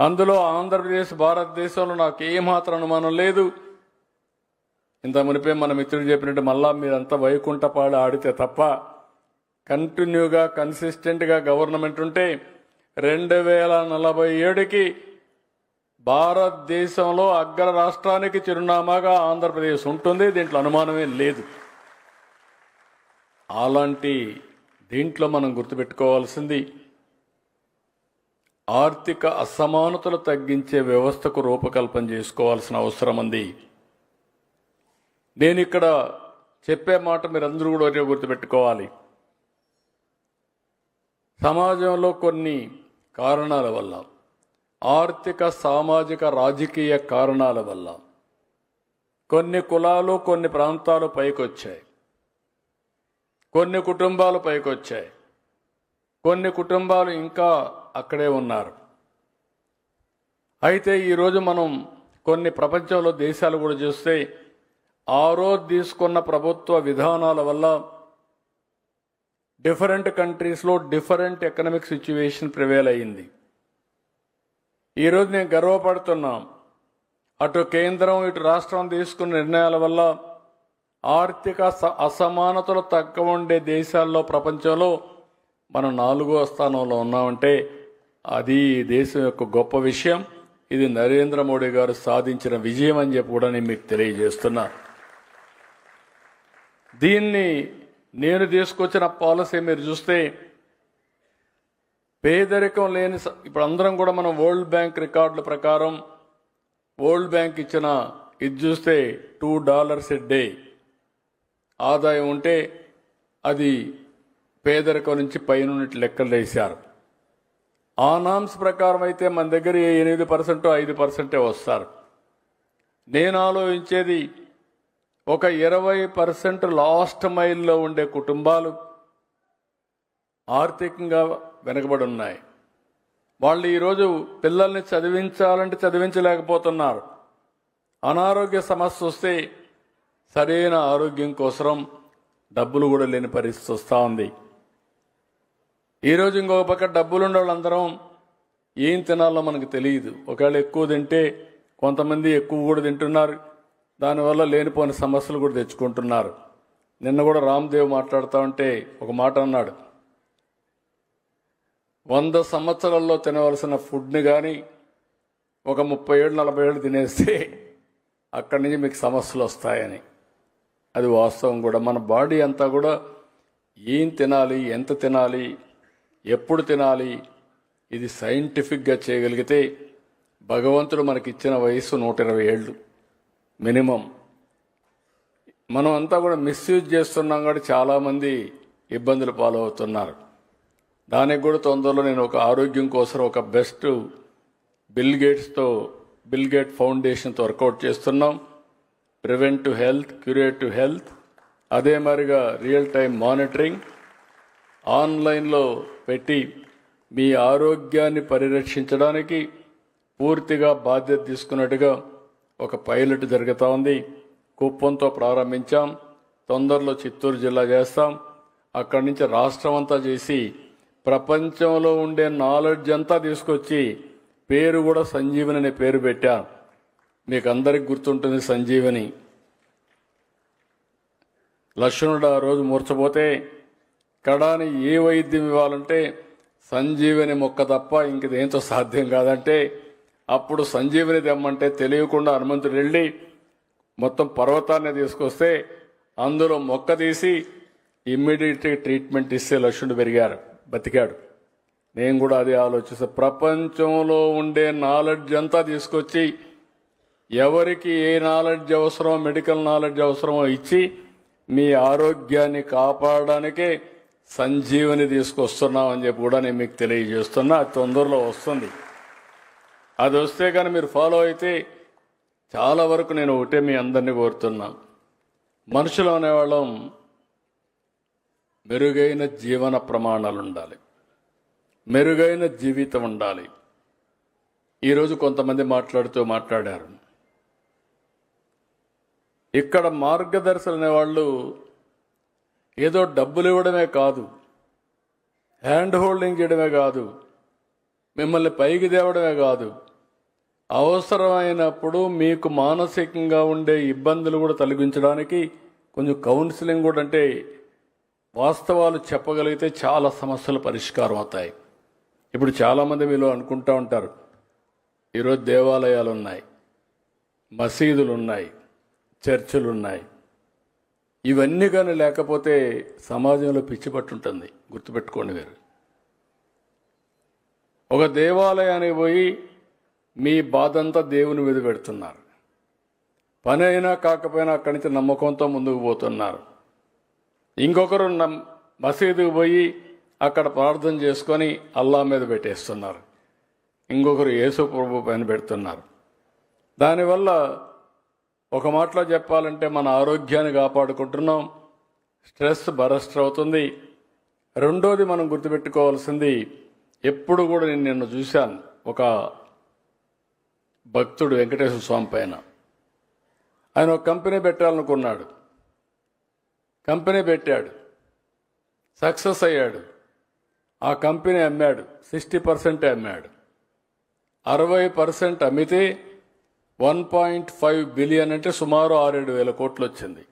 అందులో ఆంధ్రప్రదేశ్ భారతదేశంలో నాకు ఏమాత్రం అనుమానం లేదు. ఇంత మునిపే మన మిత్రుడు చెప్పినట్టు మళ్ళా మీరంతా వైకుంఠపాడు ఆడితే తప్ప కంటిన్యూగా కన్సిస్టెంట్గా గవర్నమెంట్ ఉంటే 2047కి భారతదేశంలో అగ్ర రాష్ట్రానికి చిరునామాగా ఆంధ్రప్రదేశ్ ఉంటుంది. దీంట్లో అనుమానమే లేదు. అలాంటి దీంట్లో మనం గుర్తుపెట్టుకోవాల్సింది ఆర్థిక అసమానతలు తగ్గించే వ్యవస్థకు రూపకల్పన చేసుకోవాల్సిన అవసరం ఉంది. నేను ఇక్కడ చెప్పే మాట మీరందరూ కూడా ఒకటే గుర్తుపెట్టుకోవాలి. సమాజంలో కొన్ని కారణాల వల్ల, ఆర్థిక సామాజిక రాజకీయ కారణాల వల్ల కొన్ని కులాలు కొన్ని ప్రాంతాలు పైకొచ్చాయి, కొన్ని కుటుంబాలు పైకొచ్చాయి, కొన్ని కుటుంబాలు ఇంకా అక్కడే ఉన్నారు. అయితే ఈరోజు మనం కొన్ని ప్రపంచంలో దేశాలు కూడా చూస్తే ఆ రోజు తీసుకున్న ప్రభుత్వ విధానాల వల్ల డిఫరెంట్ కంట్రీస్లో డిఫరెంట్ ఎకనామిక్ సిచ్యువేషన్ ప్రివేల్ అయ్యింది. ఈరోజు నేను గర్వపడుతున్నా, అటు కేంద్రం ఇటు రాష్ట్రం తీసుకున్న నిర్ణయాల వల్ల ఆర్థిక అసమానతలు తక్కువ ఉండే దేశాల్లో ప్రపంచంలో మనం 4వ స్థానంలో ఉన్నామంటే అది దేశం యొక్క గొప్ప విషయం. ఇది నరేంద్ర మోడీ గారు సాధించిన విజయం అని చెప్పి కూడా నేను మీకు తెలియజేస్తున్నా. దీన్ని నేను తీసుకొచ్చిన పాలసీ మీరు చూస్తే పేదరికం లేని, ఇప్పుడు అందరం కూడా మనం వరల్డ్ బ్యాంక్ రికార్డుల ప్రకారం వరల్డ్ బ్యాంక్ ఇచ్చిన ఇది చూస్తే $2 ఎ డే ఆదాయం ఉంటే అది పేదరికం నుంచి పైన లెక్కలు వేశారు. ఆ నామ్స్ ప్రకారం అయితే మన దగ్గర 8% 5% వస్తారు. నేను ఆలోచించేది ఒక 20% లాస్ట్ మైల్లో ఉండే కుటుంబాలు ఆర్థికంగా వెనకబడి ఉన్నాయి. వాళ్ళు ఈరోజు పిల్లల్ని చదివించాలంటే చదివించలేకపోతున్నారు. అనారోగ్య సమస్య వస్తే సరైన ఆరోగ్యం కోసం డబ్బులు కూడా లేని పరిస్థితి వస్తూ ఉంది. ఈరోజు ఇంకొక పక్క డబ్బులుండే వాళ్ళందరం ఏం తినాలో మనకు తెలియదు. ఒకవేళ ఎక్కువ తింటే కొంతమంది ఎక్కువ కూడా తింటున్నారు, దానివల్ల లేనిపోని సమస్యలు కూడా తెచ్చుకుంటున్నారు. నిన్న కూడా రామ్దేవ్ మాట్లాడుతూ ఉంటే ఒక మాట అన్నాడు, 100 సంవత్సరాల్లో తినవలసిన ఫుడ్ని కానీ ఒక 30 ఏళ్ళు 40 ఏళ్ళు తినేస్తే అక్కడి నుంచి మీకు సమస్యలు వస్తాయని. అది వాస్తవం కూడా. మన బాడీ అంతా కూడా ఏం తినాలి, ఎంత తినాలి, ఎప్పుడు తినాలి, ఇది సైంటిఫిక్గా చేయగలిగితే భగవంతుడు మనకిచ్చిన వయసు 120 ఏళ్ళు మినిమం. మనం అంతా కూడా మిస్యూజ్ చేస్తున్నాం కాబట్టి చాలామంది ఇబ్బందులు పాలవుతున్నారు. దానికి కూడా తొందరలో నేను ఒక ఆరోగ్యం కోసం ఒక బెస్ట్ బిల్ గేట్ ఫౌండేషన్తో వర్కౌట్ చేస్తున్నాం. ప్రివెంటివ్ హెల్త్, క్యూరేటివ్ హెల్త్, అదే మరిగా రియల్ టైం మానిటరింగ్ ఆన్లైన్లో పెట్టి మీ ఆరోగ్యాన్ని పరిరక్షించడానికి పూర్తిగా బాధ్యత తీసుకున్నట్టుగా ఒక పైలట్ జరుగుతూ ఉంది. కుప్పంతో ప్రారంభించాం, తొందరలో చిత్తూరు జిల్లా చేస్తాం, అక్కడి నుంచి రాష్ట్రం అంతా చేసి ప్రపంచంలో ఉండే నాలెడ్జ్ అంతా తీసుకొచ్చి పేరు కూడా సంజీవని అనే పేరు పెట్టాను. మీకు అందరికి గుర్తుంటుంది సంజీవని. లక్ష్మణుడు ఆ రోజు మూర్చపోతే కడాని ఏ వైద్యం ఇవ్వాలంటే సంజీవని మొక్క తప్ప ఇంక దేంతో సాధ్యం కాదంటే అప్పుడు సంజీవని తెమ్మంటే తెలియకుండా హనుమంతుడు వెళ్ళి మొత్తం పర్వతాన్ని తీసుకొస్తే అందులో మొక్క తీసి ఇమ్మీడియట్గా ట్రీట్మెంట్ ఇస్తే లక్ష్మణుడు బతికాడు. నేను కూడా అదే ఆలోచిస్తా. ప్రపంచంలో ఉండే నాలెడ్జ్ అంతా తీసుకొచ్చి ఎవరికి ఏ నాలెడ్జ్ అవసరమో, మెడికల్ నాలెడ్జ్ అవసరమో ఇచ్చి మీ ఆరోగ్యాన్ని కాపాడడానికే సంజీవని తీసుకొస్తున్నాం అని చెప్పి కూడా నేను మీకు తెలియజేస్తున్నా. అది తొందరలో వస్తుంది. అది వస్తే కానీ మీరు ఫాలో అయితే చాలా వరకు నేను ఒకటే మీ అందరినీ కోరుతున్నా, మనుషులు అనేవాళ్ళం మెరుగైన జీవన ప్రమాణాలు ఉండాలి, మెరుగైన జీవితం ఉండాలి. ఈరోజు కొంతమంది మాట్లాడారు, ఇక్కడ మార్గదర్శులు అనేవాళ్ళు ఏదో డబ్బులు ఇవ్వడమే కాదు, హ్యాండ్ హోల్డింగ్ చేయడమే కాదు, మిమ్మల్ని పైకి తేవడమే కాదు, అవసరమైనప్పుడు మీకు మానసికంగా ఉండే ఇబ్బందులు కూడా తొలగించడానికి కొంచెం కౌన్సిలింగ్ కూడా, అంటే వాస్తవాలు చెప్పగలిగితే చాలా సమస్యలు పరిష్కారం అవుతాయి. ఇప్పుడు చాలామంది మీలో అనుకుంటూ ఉంటారు, ఈరోజు దేవాలయాలు ఉన్నాయి, మసీదులు ఉన్నాయి, చర్చిలు ఉన్నాయి. ఇవన్నీ కానీ లేకపోతే సమాజంలో పిచ్చి పట్టుంటుంది. గుర్తుపెట్టుకోండి మీరు. ఒక దేవాలయానికి పోయి మీ బాధంతా దేవుని మీద పెడుతున్నారు. పని అయినా కాకపోయినా అక్కడి నుంచి నమ్మకంతో ముందుకు పోతున్నారు. ఇంకొకరు మసీదుకు పోయి అక్కడ ప్రార్థన చేసుకొని అల్లా మీద పెట్టేస్తున్నారు. ఇంకొకరు యేసు ప్రభు పైన పెడుతున్నారు. దానివల్ల ఒక మాటలో చెప్పాలంటే మన ఆరోగ్యాన్ని కాపాడుకుంటున్నాం, స్ట్రెస్ బరస్ట్ అవుతుంది. రెండోది మనం గుర్తుపెట్టుకోవాల్సింది, ఎప్పుడు కూడా నేను నిన్న చూశాను ఒక భక్తుడు వెంకటేశ్వర స్వామి పైన. ఆయన ఒక కంపెనీ పెట్టాలనుకున్నాడు, కంపెనీ పెట్టాడు, సక్సెస్ అయ్యాడు. ఆ కంపెనీ అమ్మాడు, 60% అమ్మాడు. 60% అమ్మితే 1.5 బిలియన్ అంటే సుమారు 6-7 వేల కోట్లు వచ్చింది.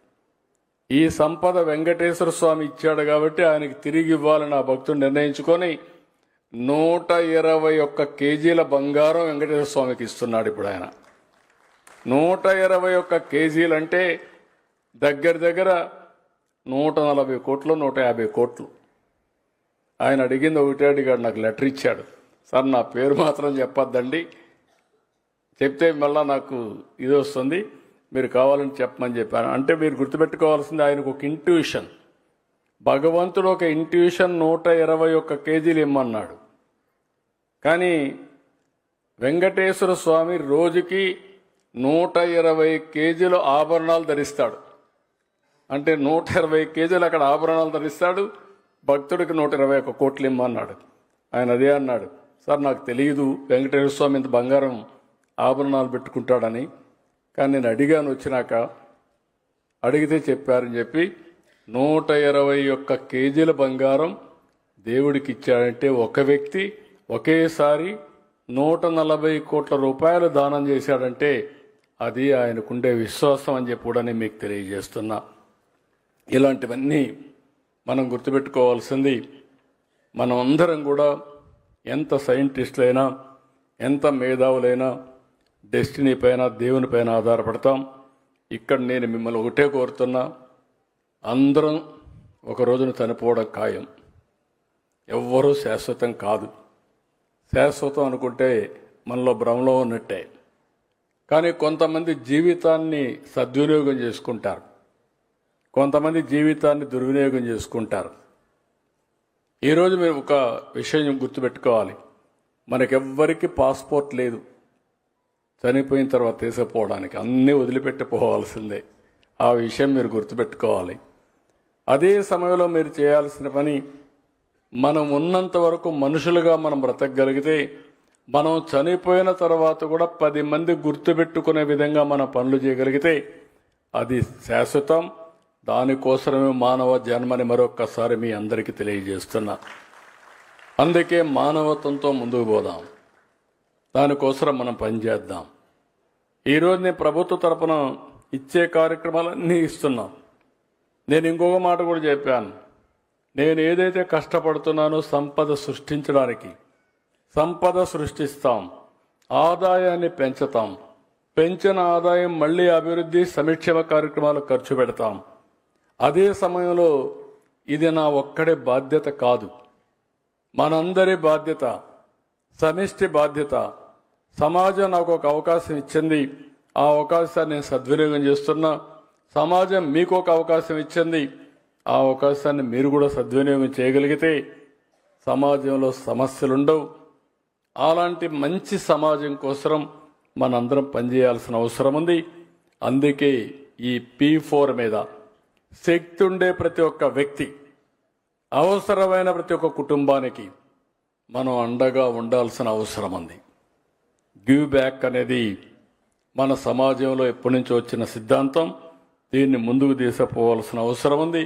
ఈ సంపద వెంకటేశ్వర స్వామి ఇచ్చాడు కాబట్టి ఆయనకి తిరిగి ఇవ్వాలని ఆ భక్తుడు నిర్ణయించుకొని 121 కేజీల బంగారం వెంకటేశ్వర స్వామికి ఇస్తున్నాడు. ఇప్పుడు ఆయన 121 కేజీలు అంటే దగ్గర 140 కోట్లు, 150 కోట్లు. ఆయన అడిగింది ఒకటే అడిగాడు, నాకు లెటర్ ఇచ్చాడు, సార్ నా పేరు మాత్రం చెప్పొద్దండి, చెప్తే మళ్ళా నాకు ఇది వస్తుంది, మీరు కావాలని చెప్పమని చెప్పాను. అంటే మీరు గుర్తుపెట్టుకోవాల్సింది, ఆయనకు ఒక ఇంట్యూషన్, భగవంతుడు ఒక ఇంట్యూషన్ 121 కేజీలు ఇమ్మన్నాడు. కానీ వెంకటేశ్వర స్వామి రోజుకి 120 కేజీలు ఆభరణాలు ధరిస్తాడు. అంటే 120 కేజీలు అక్కడ ఆభరణాలు ధరిస్తాడు. భక్తుడికి 121 కోట్లు ఇమ్మన్నాడు. ఆయన అదే అన్నాడు, సార్ నాకు తెలియదు వెంకటేశ్వర స్వామి ఇంత బంగారం ఆభరణాలు పెట్టుకుంటాడని, కానీ నేను అడిగాను, వచ్చినాక అడిగితే చెప్పారని చెప్పి 121 కేజీల బంగారం దేవుడికి ఇచ్చాడంటే ఒక వ్యక్తి ఒకేసారి 140 కోట్ల రూపాయలు దానం చేశాడంటే అది ఆయనకుండే విశ్వాసం అని చెప్పి కూడా నేను మీకు తెలియజేస్తున్నా. ఇలాంటివన్నీ మనం గుర్తుపెట్టుకోవాల్సింది, మనం అందరం కూడా ఎంత సైంటిస్టులైనా, ఎంత మేధావులైనా డెస్టినీ పైన, దేవుని పైన ఆధారపడతాం. ఇక్కడ నేను మిమ్మల్ని ఒకటే కోరుతున్నా, అందరం ఒక రోజున చనిపోవడం ఖాయం. ఎవ్వరూ శాశ్వతం కాదు. శాశ్వతం అనుకుంటే మనలో భ్రమలో ఉన్నట్టే. కానీ కొంతమంది జీవితాన్ని సద్వినియోగం చేసుకుంటారు, కొంతమంది జీవితాన్ని దుర్వినియోగం చేసుకుంటారు. ఈరోజు మీరు ఒక విషయం గుర్తుపెట్టుకోవాలి, మనకెవ్వరికి పాస్పోర్ట్ లేదు చనిపోయిన తర్వాత తీసుకుపోవడానికి, అన్నీ వదిలిపెట్టిపోవాల్సిందే. ఆ విషయం మీరు గుర్తుపెట్టుకోవాలి. అదే సమయంలో మీరు చేయాల్సిన పని, మనం ఉన్నంత వరకు మనుషులుగా మనం బ్రతకగలిగితే, మనం చనిపోయిన తర్వాత కూడా 10 మంది గుర్తుపెట్టుకునే విధంగా మన పనులు చేయగలిగితే అది శాశ్వతం. దానికోసమే మానవ జన్మని మరొక్కసారి మీ అందరికీ తెలియజేస్తున్నా. అందుకే మానవత్వంతో ముందుకు పోదాం, దానికోసం మనం పనిచేద్దాం. ఈరోజు నేను ప్రభుత్వ తరపున ఇచ్చే కార్యక్రమాలన్నీ ఇస్తున్నాం. నేను ఇంకొక మాట కూడా చెప్పాను, నేను ఏదైతే కష్టపడుతున్నానో సంపద సృష్టించడానికి, సంపద సృష్టిస్తాం, ఆదాయాన్ని పెంచుతాం, పెంచిన ఆదాయం మళ్ళీ అభివృద్ధి సంక్షేమ కార్యక్రమాలు ఖర్చు పెడతాం. అదే సమయంలో ఇది నా ఒక్కడే బాధ్యత కాదు, మనందరి బాధ్యత, సమిష్టి బాధ్యత. సమాజం నాకు ఒక అవకాశం ఇచ్చింది, ఆ అవకాశాన్ని నేను సద్వినియోగం చేస్తున్నా. సమాజం మీకు ఒక అవకాశం ఇచ్చింది, ఆ అవకాశాన్ని మీరు కూడా సద్వినియోగం చేయగలిగితే సమాజంలో సమస్యలుండవు. అలాంటి మంచి సమాజం కోసం మనందరం పనిచేయాల్సిన అవసరం ఉంది. అందుకే ఈ P4 మీద శక్తి ఉండే ప్రతి ఒక్క వ్యక్తి, అవసరమైన ప్రతి ఒక్క కుటుంబానికి మనం అండగా ఉండాల్సిన అవసరం ఉంది. గివ్ బ్యాక్ అనేది మన సమాజంలో ఎప్పటి నుంచో వచ్చిన సిద్ధాంతం. దీన్ని ముందుకు తీసుకుపోవాల్సిన అవసరం ఉంది.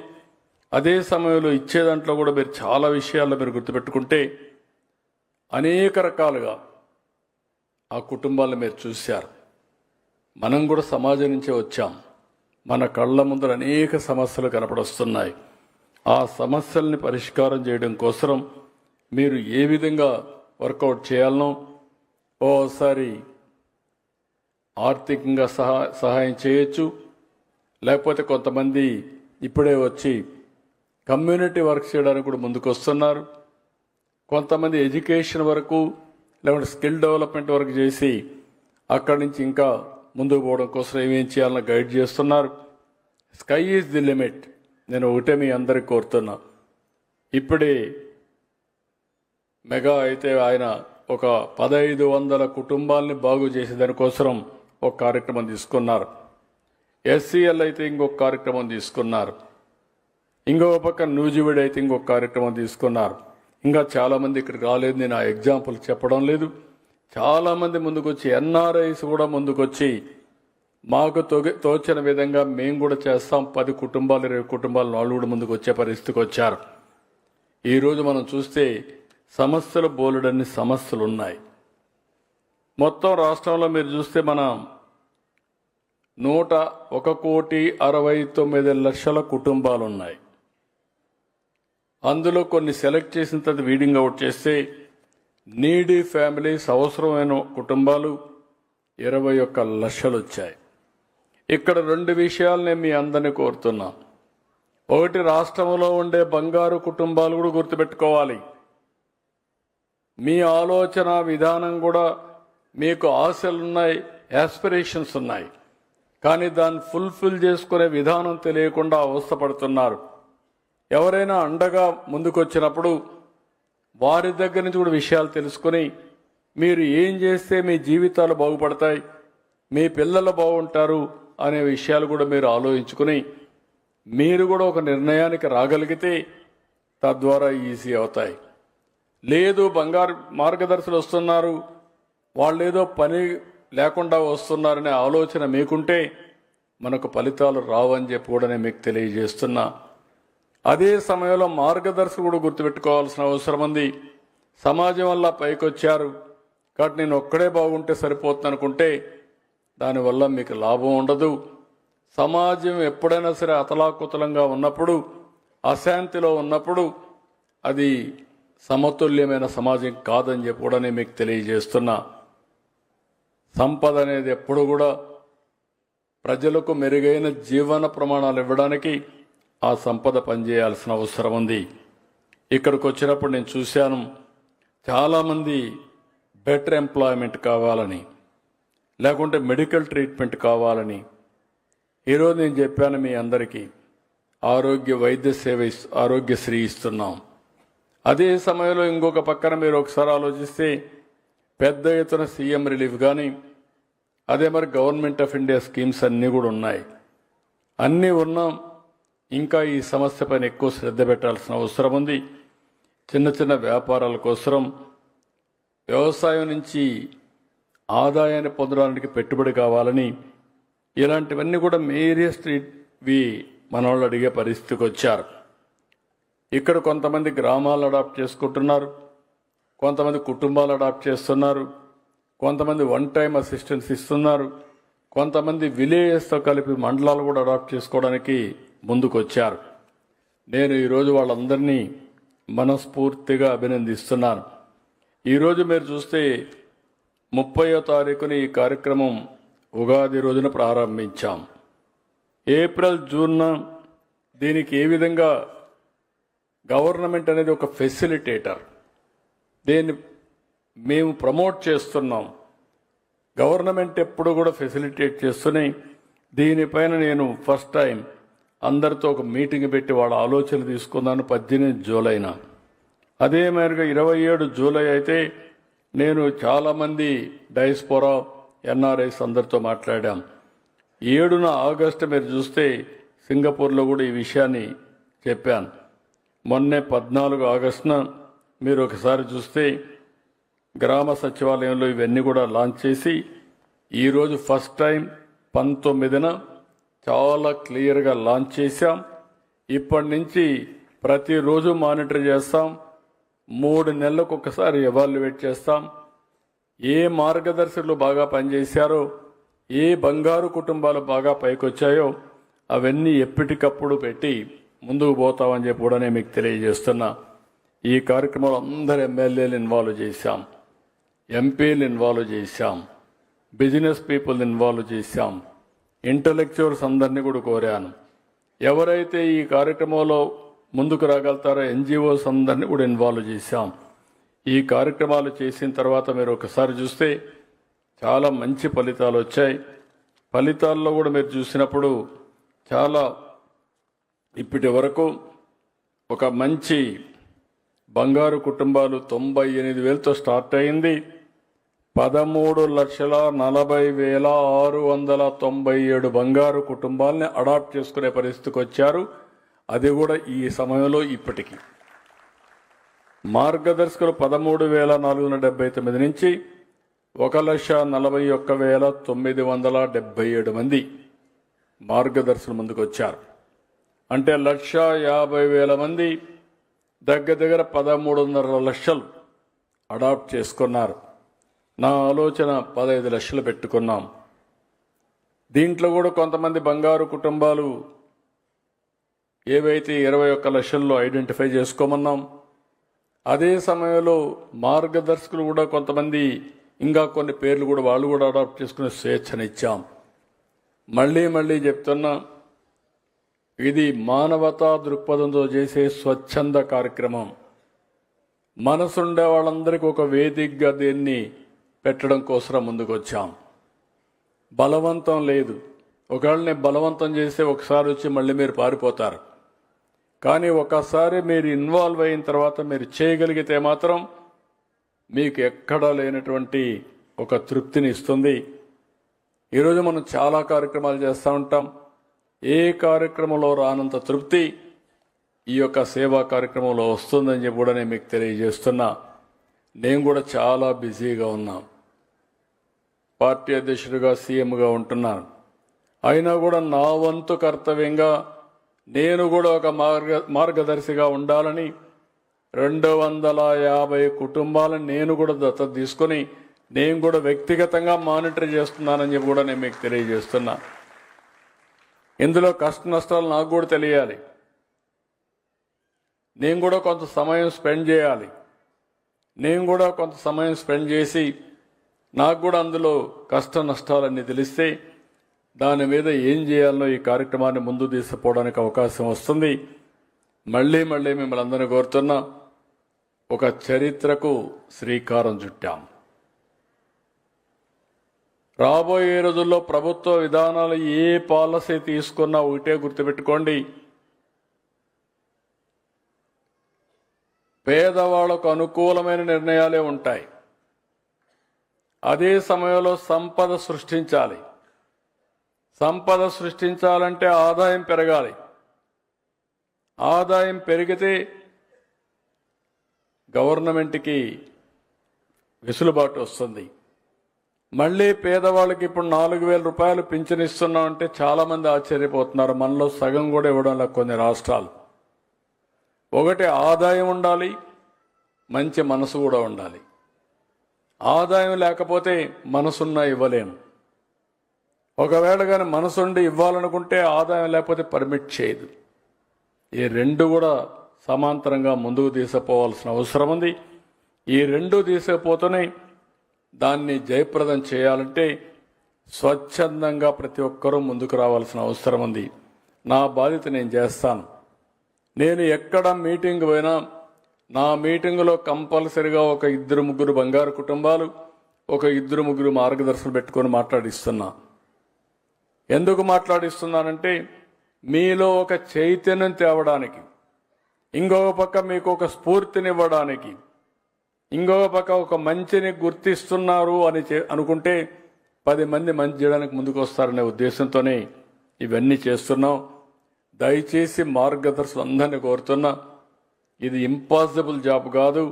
అదే సమయంలో ఇచ్చే దాంట్లో కూడా మీరు చాలా విషయాల్లో మీరు గుర్తుపెట్టుకుంటే, అనేక రకాలుగా ఆ కుటుంబాలను మీరు చూశారు. మనం కూడా సమాజం నుంచే వచ్చాం. మన కళ్ళ ముందర అనేక సమస్యలు కనపడొస్తున్నాయి. ఆ సమస్యల్ని పరిష్కారం చేయడం కోసం మీరు ఏ విధంగా వర్కౌట్ చేయాలనో, ఓసారి ఆర్థికంగా సహాయం చేయొచ్చు, లేకపోతే కొంతమంది ఇప్పుడే వచ్చి కమ్యూనిటీ వర్క్ చేయడానికి కూడా ముందుకు వస్తున్నారు. కొంతమంది ఎడ్యుకేషన్ వరకు లేకుంటే స్కిల్ డెవలప్మెంట్ వరకు చేసి అక్కడి నుంచి ఇంకా ముందుకు పోవడం కోసం ఏమేం చేయాలని గైడ్ చేస్తున్నారు. Sky is the limit. నేను ఒకటే మీ అందరికి కోరుతున్నా, ఇప్పుడే మెగా అయితే ఆయన ఒక 1500 కుటుంబాలని బాగు చేసే దానికోసం ఒక కార్యక్రమం తీసుకున్నారు. ఎస్సీఎల్ అయితే ఇంకొక కార్యక్రమం తీసుకున్నారు. ఇంకొక పక్క న్యూజివీడ్ అయితే ఇంకొక కార్యక్రమం తీసుకున్నారు. ఇంకా చాలామంది ఇక్కడికి రాలేదు, నేను ఆ ఎగ్జాంపుల్ చెప్పడం లేదు. చాలామంది ముందుకొచ్చి ఎన్ఆర్ఐస్ కూడా ముందుకొచ్చి మాకు తోచిన విధంగా మేము కూడా చేస్తాం, 10 కుటుంబాలు 20 కుటుంబాలు వాళ్ళు కూడా ముందుకు వచ్చే పరిస్థితికి వచ్చారు. ఈరోజు మనం చూస్తే సమస్యలు బోలెడన్ని సమస్యలు ఉన్నాయి. మొత్తం రాష్ట్రంలో మీరు చూస్తే మనం 1,69,00,000 కుటుంబాలు ఉన్నాయి. అందులో కొన్ని సెలెక్ట్ చేసిన తర్వాత వీడింగ్ అవుట్ చేస్తే నీడీ ఫ్యామిలీస్ అవసరమైన కుటుంబాలు 21 లక్షలు వచ్చాయి. ఇక్కడ 2 విషయాలు నేను మీ అందరినీ కోరుతున్నా. ఒకటి, రాష్ట్రంలో ఉండే బంగారు కుటుంబాలు కూడా గుర్తుపెట్టుకోవాలి. మీ ఆలోచన విధానం కూడా మీకు ఆశలున్నాయి, యాస్పిరేషన్స్ ఉన్నాయి, కానీ దాన్ని ఫుల్ఫిల్ చేసుకునే విధానం తెలియకుండా అవస్థపడుతున్నారు. ఎవరైనా అండగా ముందుకొచ్చినప్పుడు వారి దగ్గర నుంచి కూడా విషయాలు తెలుసుకుని మీరు ఏం చేస్తే మీ జీవితాలు బాగుపడతాయి, మీ పిల్లలు బాగుంటారు అనే విషయాలు కూడా మీరు ఆలోచించుకుని మీరు కూడా ఒక నిర్ణయానికి రాగలిగితే తద్వారా ఈజీ అవుతాయి. లేదు బంగారు మార్గదర్శులు వస్తున్నారు, వాళ్ళు ఏదో పని లేకుండా వస్తున్నారనే ఆలోచన మీకుంటే మనకు ఫలితాలు రావని చెప్పి కూడా నేను మీకు తెలియజేస్తున్నా. అదే సమయంలో మార్గదర్శకుడు గుర్తుపెట్టుకోవాల్సిన అవసరం ఉంది. సమాజం వల్ల పైకొచ్చారు కాబట్టి నేను ఒక్కడే బాగుంటే సరిపోతుంది అనుకుంటే దానివల్ల మీకు లాభం ఉండదు. సమాజం ఎప్పుడైనా సరే అతలాకుతలంగా ఉన్నప్పుడు, అశాంతిలో ఉన్నప్పుడు అది సమతుల్యమైన సమాజం కాదని చెప్పి కూడా నేను మీకు తెలియజేస్తున్నా. సంపద అనేది ఎప్పుడు కూడా ప్రజలకు మెరుగైన జీవన ప్రమాణాలు ఇవ్వడానికి ఆ సంపద పనిచేయాల్సిన అవసరం ఉంది. ఇక్కడికి వచ్చినప్పుడు నేను చూశాను, చాలామంది బెటర్ ఎంప్లాయ్మెంట్ కావాలని, లేకుంటే మెడికల్ ట్రీట్మెంట్ కావాలని. ఈరోజు నేను చెప్పాను మీ అందరికీ, ఆరోగ్య వైద్య సేవ ఆరోగ్యశ్రీ ఇస్తున్నాం. అదే సమయంలో ఇంకొక పక్కన మీరు ఒకసారి ఆలోచిస్తే పెద్ద ఎత్తున సీఎం రిలీఫ్ కానీ, అదే మరి గవర్నమెంట్ ఆఫ్ ఇండియా స్కీమ్స్ అన్నీ కూడా ఉన్నాయి. అన్నీ ఉన్నాం, ఇంకా ఈ సమస్య పైన ఎక్కువ శ్రద్ధ పెట్టాల్సిన అవసరం ఉంది. చిన్న చిన్న వ్యాపారాల కోసం, వ్యవసాయం నుంచి ఆదాయాన్ని పొందడానికి పెట్టుబడి కావాలని, ఇలాంటివన్నీ కూడా మేరియస్ట్వి మన వాళ్ళు అడిగే పరిస్థితికి వచ్చారు. ఇక్కడ కొంతమంది గ్రామాలు అడాప్ట్ చేసుకుంటున్నారు, కొంతమంది కుటుంబాలు అడాప్ట్ చేస్తున్నారు, కొంతమంది వన్ టైం అసిస్టెన్స్ ఇస్తున్నారు, కొంతమంది విలేజెస్తో కలిపి మండలాలు కూడా అడాప్ట్ చేసుకోవడానికి ముందుకు వచ్చారు. నేను ఈరోజు వాళ్ళందరినీ మనస్ఫూర్తిగా అభినందిస్తున్నాను. ఈరోజు మీరు చూస్తే 30వ తారీఖున ఈ కార్యక్రమం ఉగాది రోజున ప్రారంభించాం. ఏప్రిల్ జూన్న దీనికి ఏ విధంగా గవర్నమెంట్ అనేది ఒక ఫెసిలిటేటర్, దీన్ని మేము ప్రమోట్ చేస్తున్నాం. గవర్నమెంట్ ఎప్పుడు కూడా ఫెసిలిటేట్ చేస్తున్నాయి. దీనిపైన నేను ఫస్ట్ టైం అందరితో ఒక మీటింగ్ పెట్టి వాళ్ళ ఆలోచనలు తీసుకున్నాను 18 జూలైన. అదే మేరకు 27 జూలై అయితే నేను చాలామంది డయాస్పోరా ఎన్ఆర్ఐస్ అందరితో మాట్లాడాం. 7న ఆగస్టు మీరు చూస్తే సింగపూర్లో కూడా ఈ విషయాన్ని చెప్పాను. మొన్నే 14 ఆగస్టున మీరు ఒకసారి చూస్తే గ్రామ సచివాలయంలో ఇవన్నీ కూడా లాంచ్ చేసి ఈరోజు ఫస్ట్ టైం 19న చాలా క్లియర్గా లాంచ్ చేశాం. ఇప్పటి నుంచి ప్రతిరోజు మానిటర్ చేస్తాం, 3 నెలలకు ఒకసారి ఎవాల్యుయేట్ చేస్తాం. ఏ మార్గదర్శకులు బాగా పనిచేశారో, ఏ బంగారు కుటుంబాలు బాగా పైకొచ్చాయో అవన్నీ ఎప్పటికప్పుడు పెట్టి ముందుకు పోతామని చెప్పి కూడా నేను మీకు తెలియజేస్తున్నా. ఈ కార్యక్రమంలో అందరు ఎమ్మెల్యేలు ఇన్వాల్వ్ చేశాం, ఎంపీలు ఇన్వాల్వ్ చేశాం, బిజినెస్ పీపుల్ ఇన్వాల్వ్ చేశాం, ఇంటలెక్చువల్స్ అందరినీ కూడా కోరాను. ఎవరైతే ఈ కార్యక్రమంలో ముందుకు రాగలుగుతారో ఎన్జిఓస్ అందరినీ కూడా ఇన్వాల్వ్ చేశాం. ఈ కార్యక్రమాలు చేసిన తర్వాత మీరు ఒకసారి చూస్తే చాలా మంచి ఫలితాలు వచ్చాయి. ఫలితాల్లో కూడా మీరు చూసినప్పుడు చాలా ఇప్పటి వరకు ఒక మంచి బంగారు కుటుంబాలు 98,000తో స్టార్ట్ అయింది. 13,40,697 బంగారు కుటుంబాలని అడాప్ట్ చేసుకునే పరిస్థితికి వచ్చారు. అది కూడా ఈ సమయంలో ఇప్పటికీ మార్గదర్శకులు 13,479 నుంచి 1,41,977 మంది మార్గదర్శకులు ముందుకు వచ్చారు. అంటే 1,50,000 మంది దగ్గర 13.5 లక్షలు అడాప్ట్ చేసుకున్నారు. నా ఆలోచన 15 లక్షలు పెట్టుకున్నాం. దీంట్లో కూడా కొంతమంది బంగారు కుటుంబాలు ఏవైతే 21 లక్షల్లో ఐడెంటిఫై చేసుకోమన్నాం. అదే సమయంలో మార్గదర్శకులు కూడా కొంతమంది ఇంకా కొన్ని పేర్లు కూడా వాళ్ళు కూడా అడాప్ట్ చేసుకునే స్వేచ్ఛనిచ్చాం. మళ్ళీ చెప్తున్నా, ఇది మానవతా దృక్పథంతో చేసే స్వచ్ఛంద కార్యక్రమం. మనసుండే వాళ్ళందరికీ ఒక వేదికగా దీన్ని పెట్టడం కోసం ముందుకు వచ్చాం. బలవంతం లేదు. ఒకవేళని బలవంతం చేస్తే ఒకసారి వచ్చి మళ్ళీ మీరు పారిపోతారు. కానీ ఒకసారి మీరు ఇన్వాల్వ్ అయిన తర్వాత మీరు చేయగలిగితే మాత్రం మీకు ఎక్కడా లేనటువంటి ఒక తృప్తిని ఇస్తుంది. ఈరోజు మనం చాలా కార్యక్రమాలు చేస్తూ ఉంటాం. ఏ కార్యక్రమంలో రానంత తృప్తి ఈ యొక్క సేవా కార్యక్రమంలో వస్తుందని చెప్పి కూడా నేను మీకు తెలియజేస్తున్నా. నేను కూడా చాలా బిజీగా ఉన్నా. పార్టీ అధ్యక్షుడిగా సీఎంగా ఉంటున్నాను. అయినా కూడా నా వంతు కర్తవ్యంగా నేను కూడా ఒక మార్గదర్శిగా ఉండాలని 250 కుటుంబాలను నేను కూడా దత్తత తీసుకొని నేను కూడా వ్యక్తిగతంగా మానిటర్ చేస్తున్నానని చెప్పి కూడా నేను మీకు తెలియజేస్తున్నా. ఇందులో కష్ట నష్టాలు నాకు కూడా తెలియాలి. నేను కూడా కొంత సమయం స్పెండ్ చేయాలి. నేను కూడా కొంత సమయం స్పెండ్ చేసి నాకు కూడా అందులో కష్ట నష్టాలన్నీ తెలిస్తే దాని మీద ఏం చేయాలనో ఈ కార్యక్రమాన్ని ముందు తీసుకుపోవడానికి అవకాశం వస్తుంది. మళ్ళీ మిమ్మల్ని అందరినీ కోరుతున్నా, ఒక చరిత్రకు శ్రీకారం చుట్టాం. రాబోయే రోజుల్లో ప్రభుత్వ విధానాలు ఏ పాలసీ తీసుకున్నా ఒకటే గుర్తుపెట్టుకోండి, పేదవాళ్లకు అనుకూలమైన నిర్ణయాలే ఉంటాయి. అదే సమయంలో సంపద సృష్టించాలి. సంపద సృష్టించాలంటే ఆదాయం పెరగాలి. ఆదాయం పెరిగితే గవర్నమెంట్కి వెసులుబాటు వస్తుంది. మళ్ళీ పేదవాళ్ళకి ఇప్పుడు 4,000 రూపాయలు పింఛన్ ఇస్తున్నామంటే చాలామంది ఆశ్చర్యపోతున్నారు. మనలో సగం కూడా ఇవ్వడం లేదు కొన్ని రాష్ట్రాలు. ఒకటి ఆదాయం ఉండాలి, మంచి మనసు కూడా ఉండాలి. ఆదాయం లేకపోతే మనసున్నా ఇవ్వలేము. ఒకవేళ కానీ మనసుండి ఇవ్వాలనుకుంటే ఆదాయం లేకపోతే పర్మిట్ చేయదు. ఈ రెండు కూడా సమాంతరంగా ముందుకు తీసుకుపోవాల్సిన అవసరం ఉంది. ఈ రెండు తీసుకుపోతూనే దాన్ని జయప్రదం చేయాలంటే స్వచ్ఛందంగా ప్రతి ఒక్కరూ ముందుకు రావాల్సిన అవసరం ఉంది. నా బాధ్యత నేను చేస్తాను. నేను ఎక్కడ మీటింగ్ పోయినా నా మీటింగులో కంపల్సరిగా ఒక 2-3 బంగారు కుటుంబాలు, ఒక 2-3 మార్గదర్శకులు పెట్టుకొని మాట్లాడిస్తున్నా. ఎందుకు మాట్లాడిస్తున్నానంటే మీలో ఒక చైతన్యం తేవడానికి, ఇంకొక పక్క మీకు ఒక స్ఫూర్తినివ్వడానికి, ఇంకొక పక్క ఒక మంచిని గుర్తిస్తున్నారు అని అనుకుంటే 10 మంది మంచి చేయడానికి ముందుకు వస్తారనే ఉద్దేశంతోనే ఇవన్నీ చేస్తున్నాం. దయచేసి మార్గదర్శకులు అందరినీ కోరుతున్నా, ఇది ఇంపాసిబుల్ జాబ్ కాదు.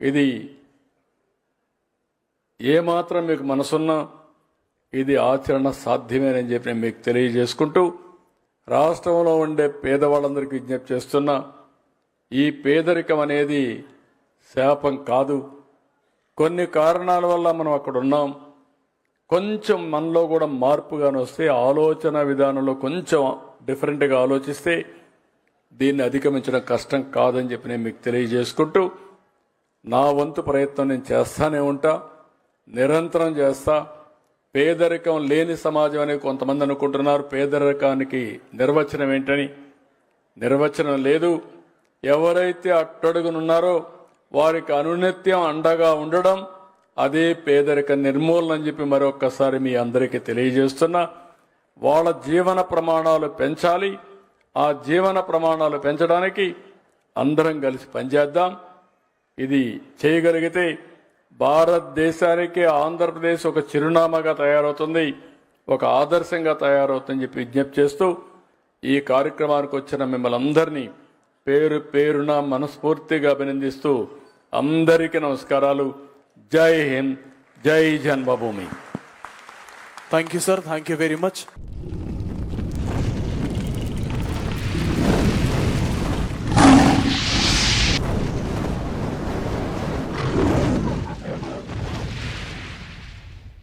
ఇది ఏమాత్రం మీకు మనసున్నా ఇది ఆచరణ సాధ్యమేనని చెప్పి నేను మీకు తెలియజేసుకుంటూ రాష్ట్రంలో ఉండే పేదవాళ్ళందరికీ విజ్ఞప్తి చేస్తున్నా, ఈ పేదరికం అనేది శాపం కాదు. కొన్ని కారణాల వల్ల మనం అక్కడ ఉన్నాం. కొంచెం మనలో కూడా మార్పుగానే వస్తే, ఆలోచన విధానంలో కొంచెం డిఫరెంట్గా ఆలోచిస్తే దీన్ని అధిగమించడం కష్టం కాదని చెప్పి నేను మీకు తెలియజేసుకుంటూ నా వంతు ప్రయత్నం నేను చేస్తానే ఉంటా, నిరంతరం చేస్తా. పేదరికం లేని సమాజం అని కొంతమంది అనుకుంటున్నారు. పేదరికానికి నిర్వచనం ఏంటని? నిర్వచనం లేదు. ఎవరైతే అట్టడుగునున్నారో వారికి అనునిత్యం అండగా ఉండడం, అదే పేదరిక నిర్మూలన అని చెప్పి మరొక్కసారి మీ అందరికీ తెలియజేస్తున్నా. వాళ్ళ జీవన ప్రమాణాలు పెంచాలి. ఆ జీవన ప్రమాణాలు పెంచడానికి అందరం కలిసి పనిచేద్దాం. ఇది చేయగలిగితే భారతదేశానికి ఆంధ్రప్రదేశ్ ఒక చిరునామాగా తయారవుతుంది, ఒక ఆదర్శంగా తయారవుతుందని చెప్పి విజ్ఞప్తి చేస్తూ ఈ కార్యక్రమానికి వచ్చిన మిమ్మల్ని అందరినీ పేరు పేరున మనస్ఫూర్తిగా అభినందిస్తూ అందరికీ నమస్కారాలు. జై హింద్, జై జన్మభూమి. Thank you, sir. Thank you very much.